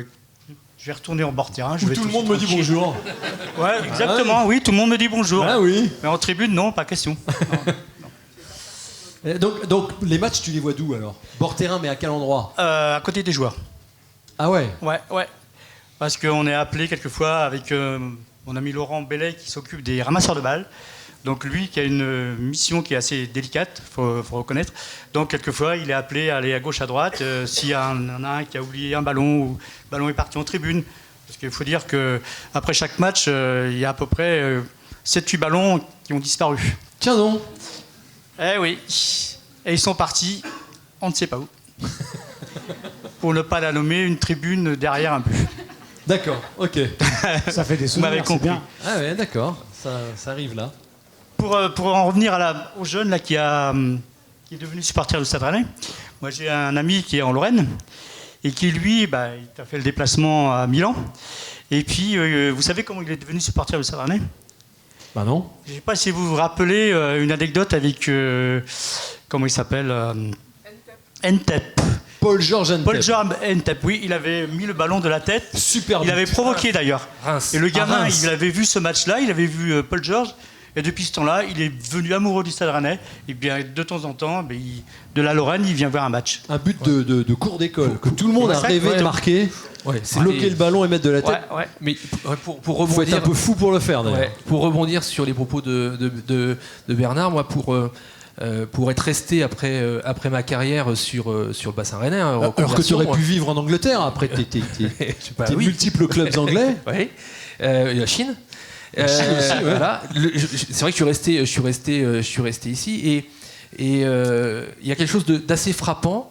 je vais retourner en bord terrain. Tout le monde me dit bonjour. Ouais, exactement, oui, tout le monde me dit bonjour. Ah oui. Mais en tribune, non, pas question. Donc, les matchs, tu les vois d'où alors? Bord terrain, mais à quel endroit? À côté des joueurs. Ah ouais? Ouais. Parce qu'on est appelé quelquefois avec mon ami Laurent Bellet qui s'occupe des ramasseurs de balles. Donc lui qui a une mission qui est assez délicate, faut reconnaître. Donc quelquefois il est appelé à aller à gauche à droite s'il y en a un qui a oublié un ballon ou le ballon est parti en tribune. Parce qu'il faut dire qu'après chaque match, il y a à peu près 7-8 ballons qui ont disparu. Tiens donc. Eh oui. Et ils sont partis, on ne sait pas où. Pour ne pas la nommer, une tribune derrière un but. D'accord, ok. Ça fait des souvenirs, c'est bien. Ah ouais, d'accord, ça arrive là. Pour en revenir au jeune là, qui est devenu supporter du Stade Rennais, moi j'ai un ami qui est en Lorraine et qui lui, il a fait le déplacement à Milan. Et puis, vous savez comment il est devenu supporter du Stade Rennais ? Bah non. Je ne sais pas si vous vous rappelez une anecdote avec, comment il s'appelle Ntep. Paul-Georges Ntep. Paul-Georges Ntep, oui, il avait mis le ballon de la tête. Super. Il avait provoqué d'ailleurs. Reims. Et le gamin, Reims. il avait vu ce match-là, il avait vu Paul-Georges. Et depuis ce temps-là, il est devenu amoureux du Stade Rennais. Et bien, de temps en temps, de la Lorraine, il vient voir un match. Un but de cours d'école que tout le monde a rêvé de marquer. Ouais, bloquer le ballon et mettre de la tête. Ouais. Mais pour rebondir, Faut être un peu fou pour le faire d'ailleurs. Ouais, pour rebondir sur les propos de Bernard, moi pour être resté après ma carrière sur le bassin rennais. Alors que tu aurais pu vivre en Angleterre après tes multiples clubs anglais. Oui, la Chine. Voilà. C'est vrai que je suis resté ici et il y a quelque chose d'assez frappant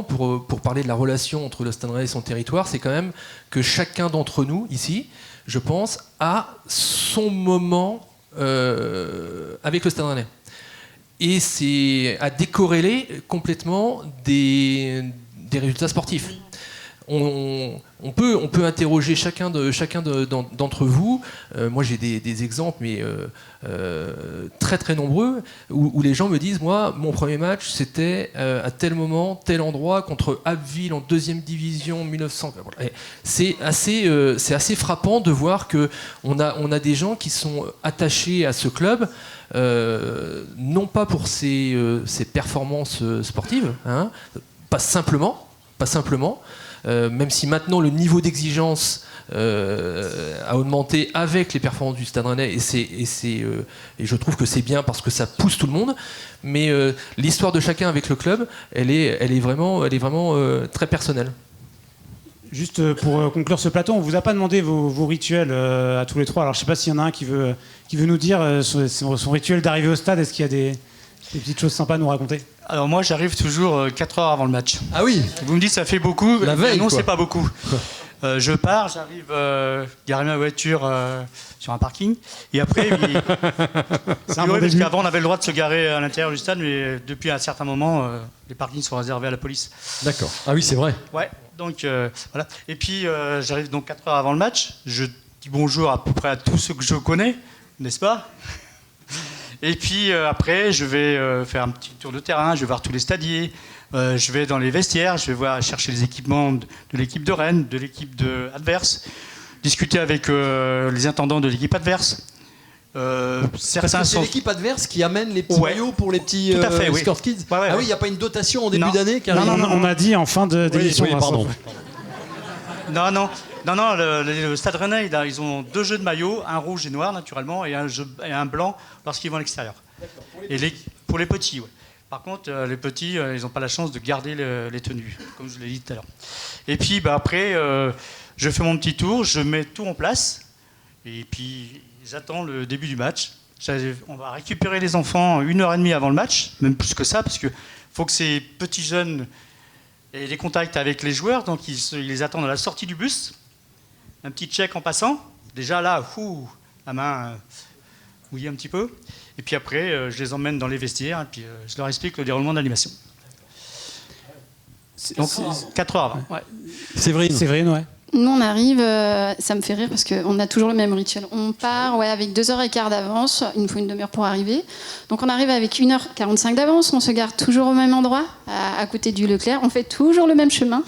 pour parler de la relation entre le Stade Rennais et son territoire, c'est quand même que chacun d'entre nous ici, je pense, a son moment avec le Stade Rennais. Et c'est à décorréler complètement des résultats sportifs. On peut interroger chacun d'entre vous. Moi, j'ai des exemples, mais très très nombreux, où les gens me disent, moi, mon premier match, c'était à tel moment, tel endroit, contre Abbeville en 2e division 1900. C'est assez frappant de voir qu'on a des gens qui sont attachés à ce club, non pas pour ses performances sportives, hein, pas simplement, même si maintenant le niveau d'exigence a augmenté avec les performances du Stade Rennais, et je trouve que c'est bien parce que ça pousse tout le monde, mais l'histoire de chacun avec le club, elle est vraiment très personnelle. Juste pour conclure ce plateau, on vous a pas demandé vos rituels à tous les trois. Alors je sais pas s'il y en a un qui veut nous dire son rituel d'arrivée au stade. Est-ce qu'il y a des petites choses sympas à nous raconter? Alors moi, j'arrive toujours 4 heures avant le match. Ah oui. Vous me dites ça fait beaucoup. La veille, non, quoi. c'est pas beaucoup. Je pars, j'arrive garer ma voiture sur un parking. Et après, c'est vrai, parce qu'avant on avait le droit de se garer à l'intérieur du stade, mais depuis un certain moment, les parkings sont réservés à la police. D'accord. Ah oui, c'est vrai. Ouais. Donc voilà. Et puis j'arrive donc 4 heures avant le match. Je dis bonjour à peu près à tous ceux que je connais, n'est-ce pas? Et puis après, je vais faire un petit tour de terrain, je vais voir tous les stadiers, je vais dans les vestiaires, je vais chercher les équipements de l'équipe de Rennes, de l'équipe adverse, discuter avec les intendants de l'équipe adverse. Parce que c'est l'équipe adverse qui amène les petits maillots pour les petits Tout à fait, oui. escort kids. Ouais, ah oui, il n'y a pas une dotation en début d'année qui Non, arrive. on a dit en fin d'émission. Oui, pardon. Non, le Stade Rennais, ils ont 2 jeux de maillots, un rouge et noir naturellement, et un blanc lorsqu'ils vont à l'extérieur. Pour les petits, ouais. Par contre, les petits, ils n'ont pas la chance de garder les tenues, comme je l'ai dit tout à l'heure. Et puis après, je fais mon petit tour, je mets tout en place, et puis j'attends le début du match. On va récupérer les enfants 1h30 avant le match, même plus que ça, parce qu'il faut que ces petits jeunes aient des contacts avec les joueurs, donc ils les attendent à la sortie du bus. Un petit check en passant. Déjà là, la main mouillée un petit peu. Et puis après, je les emmène dans les vestiaires et puis je leur explique le déroulement de l'animation. Donc 4 heures avant. Ouais. Séverine, ouais. Nous, on arrive, ça me fait rire parce qu'on a toujours le même rituel. On part avec 2h15 d'avance, il nous faut une demi-heure pour arriver. Donc on arrive avec 1h45 d'avance, on se gare toujours au même endroit, à côté du Leclerc, on fait toujours le même chemin.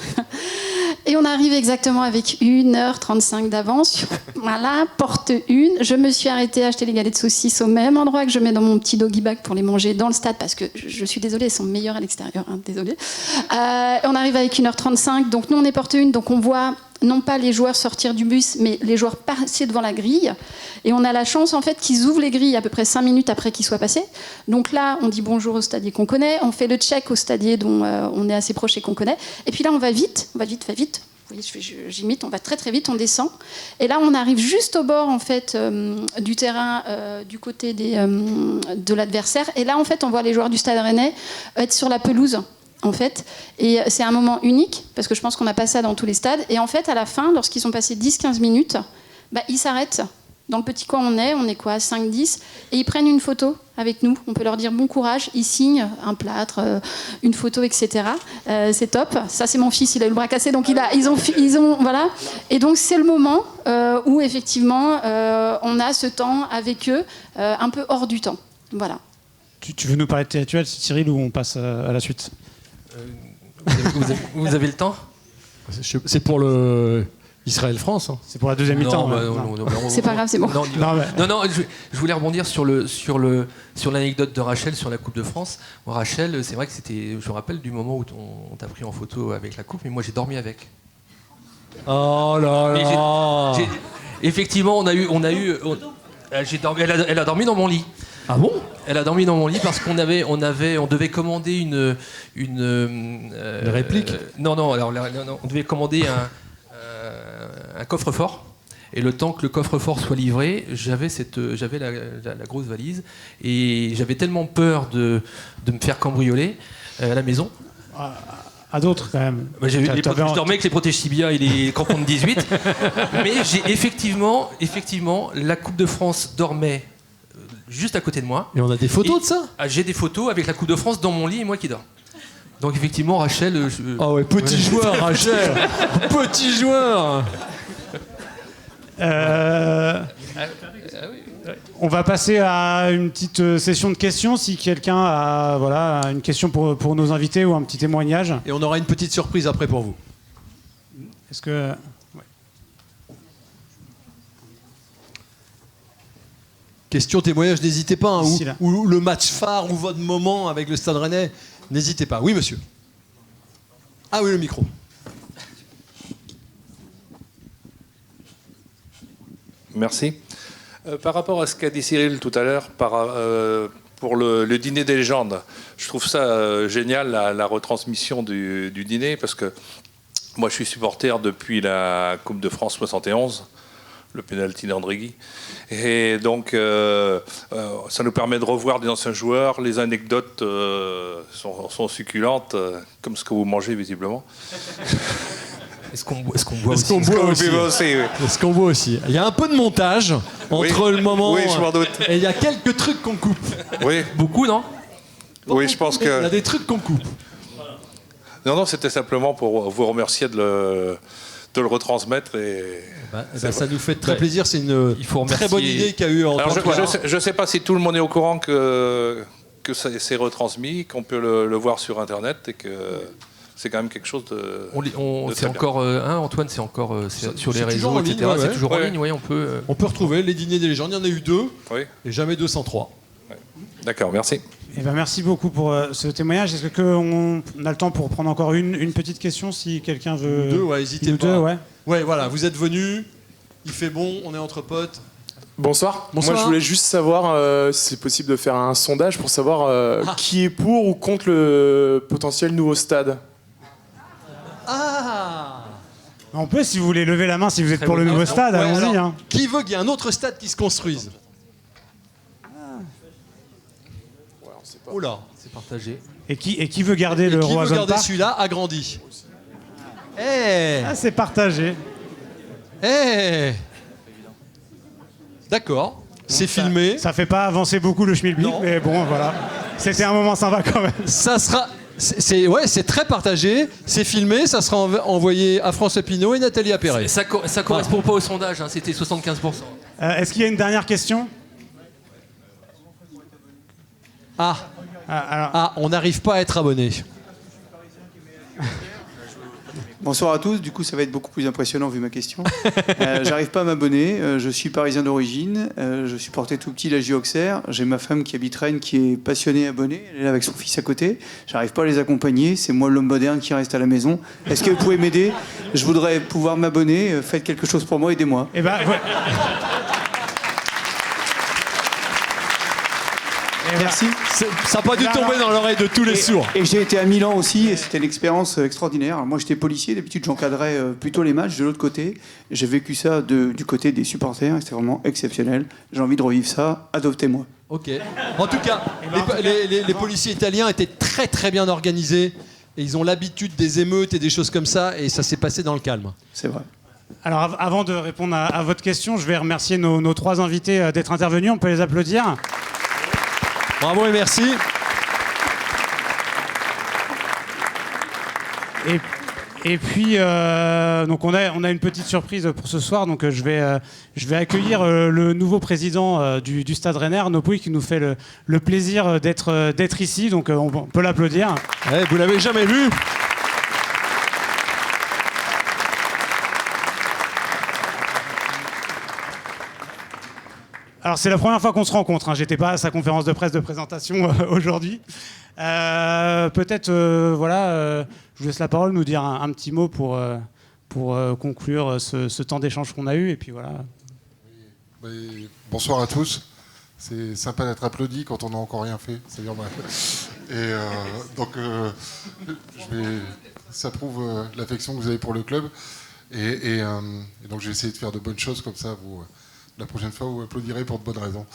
Et on arrive exactement avec 1h35 d'avance. Voilà, porte 1. Je me suis arrêtée à acheter les galettes de saucisses au même endroit que je mets dans mon petit doggy bag pour les manger dans le stade, parce que je suis désolée, elles sont meilleures à l'extérieur, hein, désolée. On arrive avec 1h35, donc nous on est porte 1, donc on voit non pas les joueurs sortir du bus, mais les joueurs passer devant la grille. Et on a la chance en fait qu'ils ouvrent les grilles à peu près 5 minutes après qu'ils soient passés. Donc là, on dit bonjour au stadier qu'on connaît, on fait le check au stadier dont on est assez proche et qu'on connaît. Et puis là, on va vite. Vous voyez, j'imite, on va très très vite, on descend. Et là, on arrive juste au bord en fait du terrain, du côté de l'adversaire. Et là, en fait, on voit les joueurs du Stade Rennais être sur la pelouse. En fait, et c'est un moment unique parce que je pense qu'on n'a pas ça dans tous les stades. Et en fait, à la fin, lorsqu'ils sont passés 10-15 minutes, ils s'arrêtent. Dans le petit coin, on est quoi, 5-10, et ils prennent une photo avec nous. On peut leur dire bon courage, ils signent un plâtre, une photo, etc. C'est top. Ça, c'est mon fils, il a eu le bras cassé, donc ils ont voilà. Et donc c'est le moment où effectivement on a ce temps avec eux, un peu hors du temps. Voilà. Tu veux nous parler de tes rituels, Cyril, ou on passe à la suite? Vous avez le temps? C'est pour le Israël-France. Hein. C'est pour la deuxième mi-temps. C'est pas grave, c'est bon. Non, je voulais rebondir sur l'anecdote de Rachel sur la Coupe de France. Moi, Rachel, c'est vrai que c'était, je me rappelle du moment où on t'a pris en photo avec la coupe, mais moi j'ai dormi avec. Oh là là. Effectivement, j'ai dormi. Elle a dormi dans mon lit. Ah bon? Elle a dormi dans mon lit parce qu'on devait commander une réplique. Non, on devait commander un coffre-fort. Et le temps que le coffre-fort soit livré, j'avais la grosse valise et j'avais tellement peur de me faire cambrioler à la maison. À d'autres quand même. Je dormais avec les protèges tibia et les crampons de 18. Mais j'ai effectivement, la Coupe de France dormait juste à côté de moi. Et on a des photos de ça? J'ai des photos avec la Coupe de France dans mon lit et moi qui dors. Donc effectivement, Rachel... Ah ouais, petit joueur, Rachel. Petit joueur. On va passer à une petite session de questions. Si quelqu'un a une question pour nos invités ou un petit témoignage. Et on aura une petite surprise après pour vous. Est-ce que... Question, témoignage, n'hésitez pas. Hein, ou le match phare ou votre moment avec le Stade Rennais, n'hésitez pas. Oui, monsieur. Ah oui, le micro. Merci. Par rapport à ce qu'a dit Cyril tout à l'heure, pour le dîner des légendes, je trouve ça génial, la retransmission du dîner, parce que moi je suis supporter depuis la Coupe de France 71, le pénalty d'André Guy. Et donc, ça nous permet de revoir des anciens joueurs. Les anecdotes sont succulentes, comme ce que vous mangez visiblement. Est-ce qu'on boit aussi? Il y a un peu de montage entre le moment... Oui, je m'en doute. Et il y a quelques trucs qu'on coupe. Oui. Beaucoup, non? Oui, je pense que... Il y a des trucs qu'on coupe. Non, c'était simplement pour vous remercier de le retransmettre. Et ça nous fait très plaisir. C'est une très bonne idée qu'a eu Antoine. Je ne sais pas si tout le monde est au courant que c'est retransmis, qu'on peut le voir sur Internet et que c'est quand même quelque chose de... c'est encore, Antoine, c'est encore sur les réseaux, etc. Ouais. C'est toujours en ligne, on peut... On peut retrouver les dîners des légendes. Il y en a eu 2 et jamais 203. Ouais. D'accord, merci. Eh ben, merci beaucoup pour ce témoignage. Est-ce qu'on a le temps pour prendre encore une petite question si quelqu'un veut... Deux, n'hésitez pas. Ouais, voilà, vous êtes venus, il fait bon, on est entre potes. Bonsoir. Moi, je voulais juste savoir si c'est possible de faire un sondage pour savoir qui est pour ou contre le potentiel nouveau stade. On peut, si vous voulez lever la main, si vous êtes pour le nouveau stade, allons-y. Hein. Qui veut qu'il y ait un autre stade qui se construise? Oula, c'est partagé. Et qui veut garder le Roazhon Park? Qui veut garder celui-là agrandi? C'est partagé. D'accord, c'est filmé. Ça fait pas avancer beaucoup le schmilblick, mais bon, voilà. C'était un moment sympa quand même. Ça sera... C'est très partagé, c'est filmé, ça sera envoyé à François Pinault et Nathalie Appéré. Ça correspond pas au sondage, hein, c'était 75%. Est-ce qu'il y a une dernière question? On n'arrive pas à être abonné. Bonsoir à tous, du coup ça va être beaucoup plus impressionnant vu ma question. J'arrive pas à m'abonner, je suis parisien d'origine, je supportais tout petit la JO Auxerre, j'ai ma femme qui habite Rennes qui est passionnée abonnée, elle est là avec son fils à côté, j'arrive pas à les accompagner, c'est moi l'homme moderne qui reste à la maison. Est-ce que vous pouvez m'aider? Je voudrais pouvoir m'abonner, faites quelque chose pour moi, aidez-moi. Eh ben, ouais. Merci. Ça n'a pas dû tomber dans l'oreille de tous les sourds. Et j'ai été à Milan aussi, et c'était une expérience extraordinaire. Alors moi, j'étais policier, d'habitude, j'encadrais plutôt les matchs de l'autre côté. J'ai vécu ça du côté des supporters, et c'était vraiment exceptionnel. J'ai envie de revivre ça, adoptez-moi. Ok. En tout cas, les policiers italiens étaient très très bien organisés, et ils ont l'habitude des émeutes et des choses comme ça, et ça s'est passé dans le calme. C'est vrai. Alors avant de répondre à votre question, je vais remercier nos 3 invités d'être intervenus. On peut les applaudir. Bravo et merci. Et puis, donc on a une petite surprise pour ce soir. Donc je vais accueillir le nouveau président du Stade Rennais, Arnaud Pouille, qui nous fait le plaisir d'être ici. Donc on peut l'applaudir. Ouais, vous l'avez jamais vu? Alors c'est la première fois qu'on se rencontre, hein. J'étais pas à sa conférence de presse de présentation aujourd'hui. Peut-être, je vous laisse la parole, nous dire un petit mot pour conclure ce temps d'échange qu'on a eu, et puis voilà. Oui, bonsoir à tous. C'est sympa d'être applaudi quand on n'a encore rien fait, c'est bien. Et donc, ça prouve l'affection que vous avez pour le club, et donc j'ai essayé de faire de bonnes choses comme ça. La prochaine fois, vous applaudirez pour de bonnes raisons.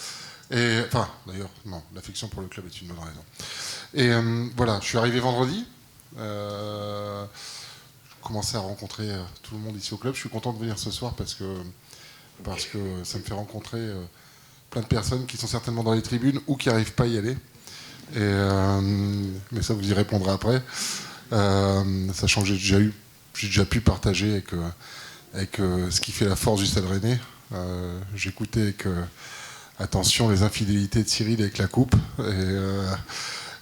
Et, enfin, d'ailleurs, non, l'affection pour le club est une bonne raison. Et voilà, je suis arrivé vendredi. Je commençais à rencontrer tout le monde ici au club. Je suis content de venir ce soir parce que ça me fait rencontrer plein de personnes qui sont certainement dans les tribunes ou qui n'arrivent pas à y aller. Mais ça, vous y répondrez après. Sachant que j'ai déjà pu partager avec ce qui fait la force du Stade Rennais. J'écoutais avec attention les infidélités de Cyril avec la coupe,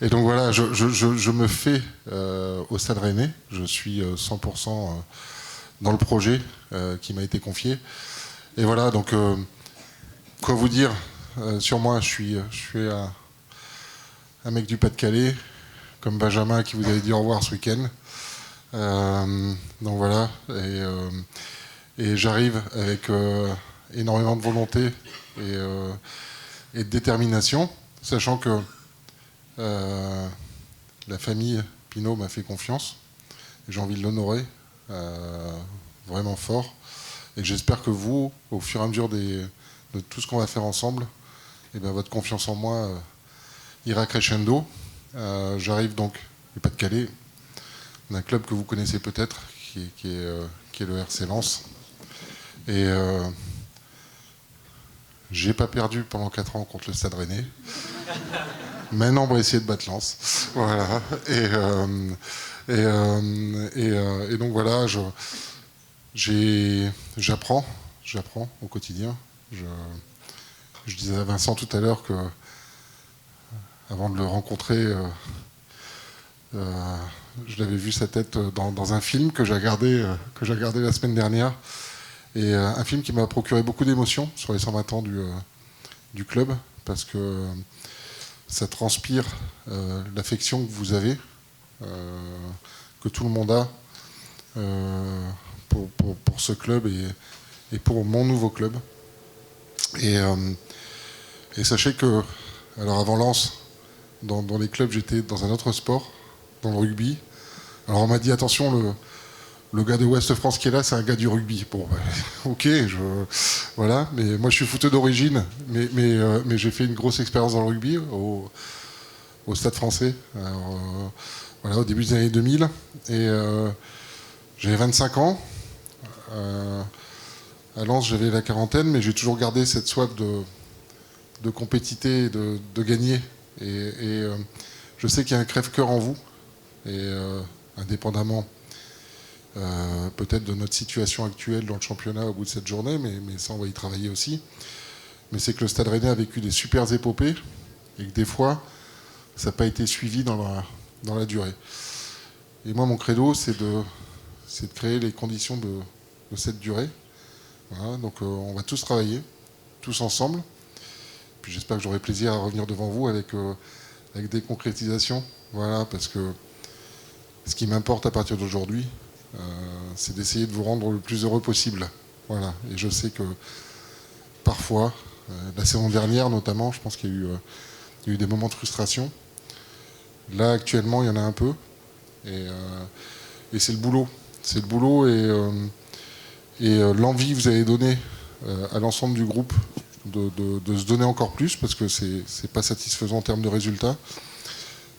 et donc voilà, je me fais au Stade Rennais, je suis 100% dans le projet qui m'a été confié, et voilà, donc quoi vous dire sur moi? Je suis un mec du Pas-de-Calais, comme Benjamin à qui vous avez dit au revoir ce week-end, donc voilà, et j'arrive avec énormément de volonté et de détermination, sachant que la famille Pinault m'a fait confiance, et j'ai envie de l'honorer vraiment fort, et j'espère que vous, au fur et à mesure de tout ce qu'on va faire ensemble, et bien votre confiance en moi ira crescendo. J'arrive donc du Pas-de-Calais, d'un club que vous connaissez peut-être, qui est le RC Lens, et j'ai pas perdu pendant 4 ans contre le Stade Rennais. Maintenant, on va essayer de battre Lens. Voilà. Et donc voilà, j'apprends au quotidien. Je disais à Vincent tout à l'heure que, avant de le rencontrer, je l'avais vu sa tête dans un film que j'ai regardé la semaine dernière. Et un film qui m'a procuré beaucoup d'émotions sur les 120 ans du club, parce que ça transpire l'affection que vous avez, que tout le monde a pour ce club et pour mon nouveau club. Et sachez que, alors avant Lens, dans les clubs, j'étais dans un autre sport, dans le rugby. Alors on m'a dit, attention, le gars de Ouest France qui est là, c'est un gars du rugby. Bon, ok, voilà. Mais moi, je suis footeux d'origine, mais j'ai fait une grosse expérience dans le rugby au Stade Français. Alors, voilà, au début des années 2000, et j'avais 25 ans. À Lens, j'avais la quarantaine, mais j'ai toujours gardé cette soif de compétition, de gagner. Et je sais qu'il y a un crève-cœur en vous, et indépendamment. Peut-être de notre situation actuelle dans le championnat au bout de cette journée, mais ça on va y travailler aussi. Mais c'est que le Stade Rennais a vécu des super épopées, et que des fois ça n'a pas été suivi dans la durée. Et moi mon credo c'est c'est de créer les conditions de cette durée. Voilà, donc on va tous travailler, tous ensemble. Puis j'espère que j'aurai plaisir à revenir devant vous avec des concrétisations. Voilà, parce que ce qui m'importe à partir d'aujourd'hui, c'est d'essayer de vous rendre le plus heureux possible. Voilà. Et je sais que parfois, la saison dernière notamment, je pense qu'il y a eu des moments de frustration. Là, actuellement, il y en a un peu. Et c'est le boulot. C'est le boulot et l'envie que vous avez donnée à l'ensemble du groupe de se donner encore plus, parce que c'est pas satisfaisant en termes de résultats.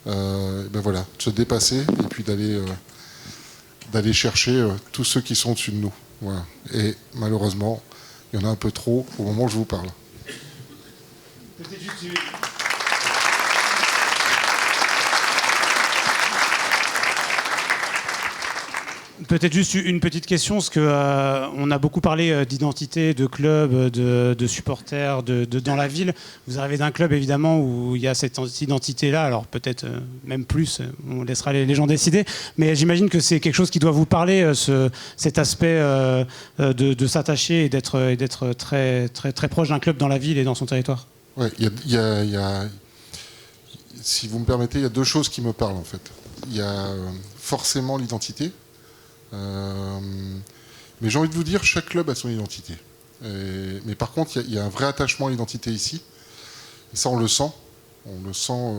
Ben voilà, de se dépasser et puis d'aller chercher tous ceux qui sont au-dessus de nous. Voilà. Et malheureusement, il y en a un peu trop au moment où je vous parle. Peut-être juste une petite question, parce que on a beaucoup parlé d'identité, de club, de supporters, dans la ville. Vous arrivez d'un club évidemment où il y a cette identité-là, alors peut-être même plus, on laissera les gens décider, mais j'imagine que c'est quelque chose qui doit vous parler, cet aspect de s'attacher et d'être très, très, très proche d'un club dans la ville et dans son territoire. Ouais, si vous me permettez, il y a deux choses qui me parlent en fait. Il y a forcément l'identité. Mais j'ai envie de vous dire, chaque club a son identité. Mais par contre, il y a un vrai attachement à l'identité ici. Et ça, on le sent. On le sent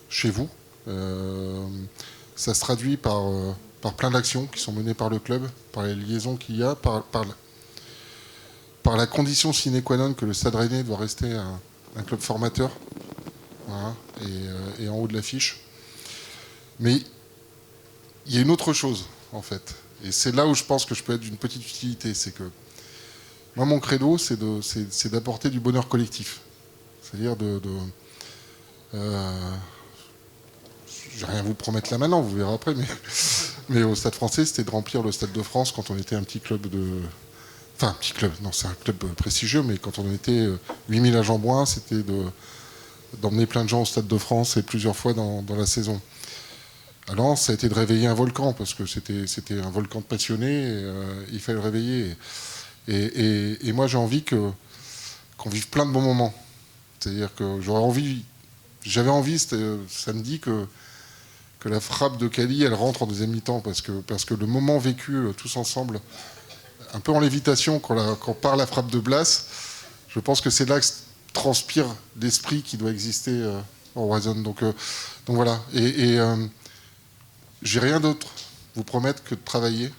chez vous. Ça se traduit par plein d'actions qui sont menées par le club, par les liaisons qu'il y a, par la condition sine qua non que le Stade Rennais doit rester un club formateur. Voilà, et en haut de l'affiche. Mais il y a une autre chose, en fait. Et c'est là où je pense que je peux être d'une petite utilité. C'est que moi, mon credo, c'est d'apporter du bonheur collectif. C'est-à-dire je vais rien vous promettre là maintenant, vous verrez après, mais au Stade Français, c'était de remplir le Stade de France quand on était un petit club Enfin, un petit club, non, c'est un club prestigieux, mais quand on était 8000 à Jean-Bouin, c'était d'emmener plein de gens au Stade de France et plusieurs fois dans la saison. Alors, ça a été de réveiller un volcan, parce que c'était un volcan de passionnés, et, il fallait le réveiller. Et moi, j'ai envie qu'on vive plein de bons moments. C'est-à-dire que j'avais envie samedi que la frappe de Cali, elle rentre en deuxième mi-temps, parce que le moment vécu tous ensemble, un peu en lévitation, quand part la frappe de Blas, je pense que c'est là que transpire l'esprit qui doit exister en Warzone. Donc voilà. Et j'ai rien d'autre, vous promettre, que de travailler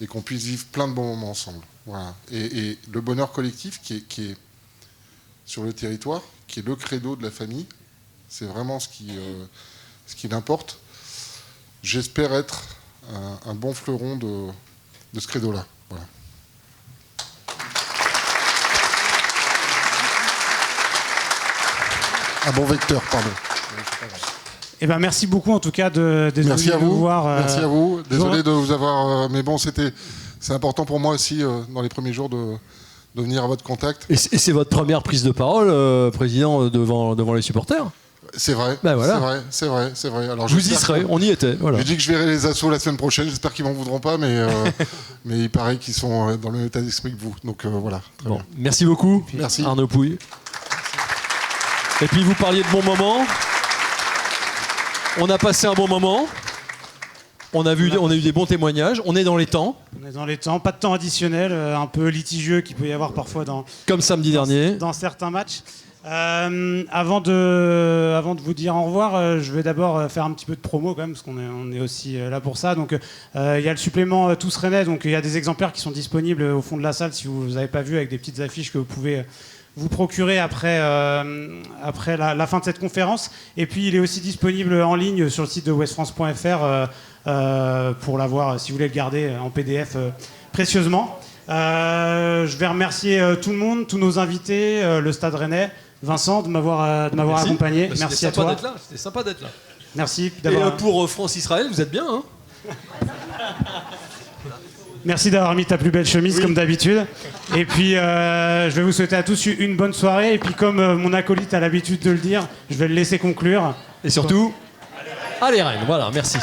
et qu'on puisse vivre plein de bons moments ensemble. Voilà. Et le bonheur collectif qui est sur le territoire, qui est le credo de la famille, c'est vraiment ce qui l'importe. J'espère être un bon fleuron de ce credo-là. Voilà. Un bon vecteur, pardon. Eh ben, merci beaucoup en tout cas d'être merci venu nous voir. Merci à vous. Désolé de vous avoir... mais bon, c'est important pour moi aussi, dans les premiers jours, de venir à votre contact. Et c'est votre première prise de parole, Président, devant les supporters ? C'est vrai, ben voilà. c'est vrai. Alors, vous y serez, on y était. Voilà. J'ai dit que je verrai les assos la semaine prochaine, j'espère qu'ils m'en voudront pas, mais il paraît qu'ils sont dans le même état d'esprit que vous. Donc voilà. Bon. Merci beaucoup, merci. Arnaud Pouille. Et puis vous parliez de bons moments. On a passé un bon moment. On a eu des bons témoignages. On est dans les temps. On est dans les temps. Pas de temps additionnel, un peu litigieux qu'il peut y avoir parfois comme samedi dernier. Dans certains matchs. Avant de vous dire au revoir, je vais d'abord faire un petit peu de promo quand même, parce qu'on est aussi là pour ça. Donc il y a le supplément Tous Rennais, donc il y a des exemplaires qui sont disponibles au fond de la salle si vous n'avez pas vu, avec des petites affiches que vous pouvez vous procurer après la fin de cette conférence. Et puis il est aussi disponible en ligne sur le site de westfrance.fr pour l'avoir si vous voulez le garder en PDF précieusement. Je vais remercier tout le monde, tous nos invités, le Stade Rennais. Vincent, de m'avoir accompagné. Merci à toi. C'était sympa d'être là. Merci. Et pour France-Israël, vous êtes bien, hein ? Merci d'avoir mis ta plus belle chemise, comme d'habitude. Et puis, je vais vous souhaiter à tous une bonne soirée. Et puis, comme mon acolyte a l'habitude de le dire, je vais le laisser conclure. Et surtout, allez Rennes, voilà, merci.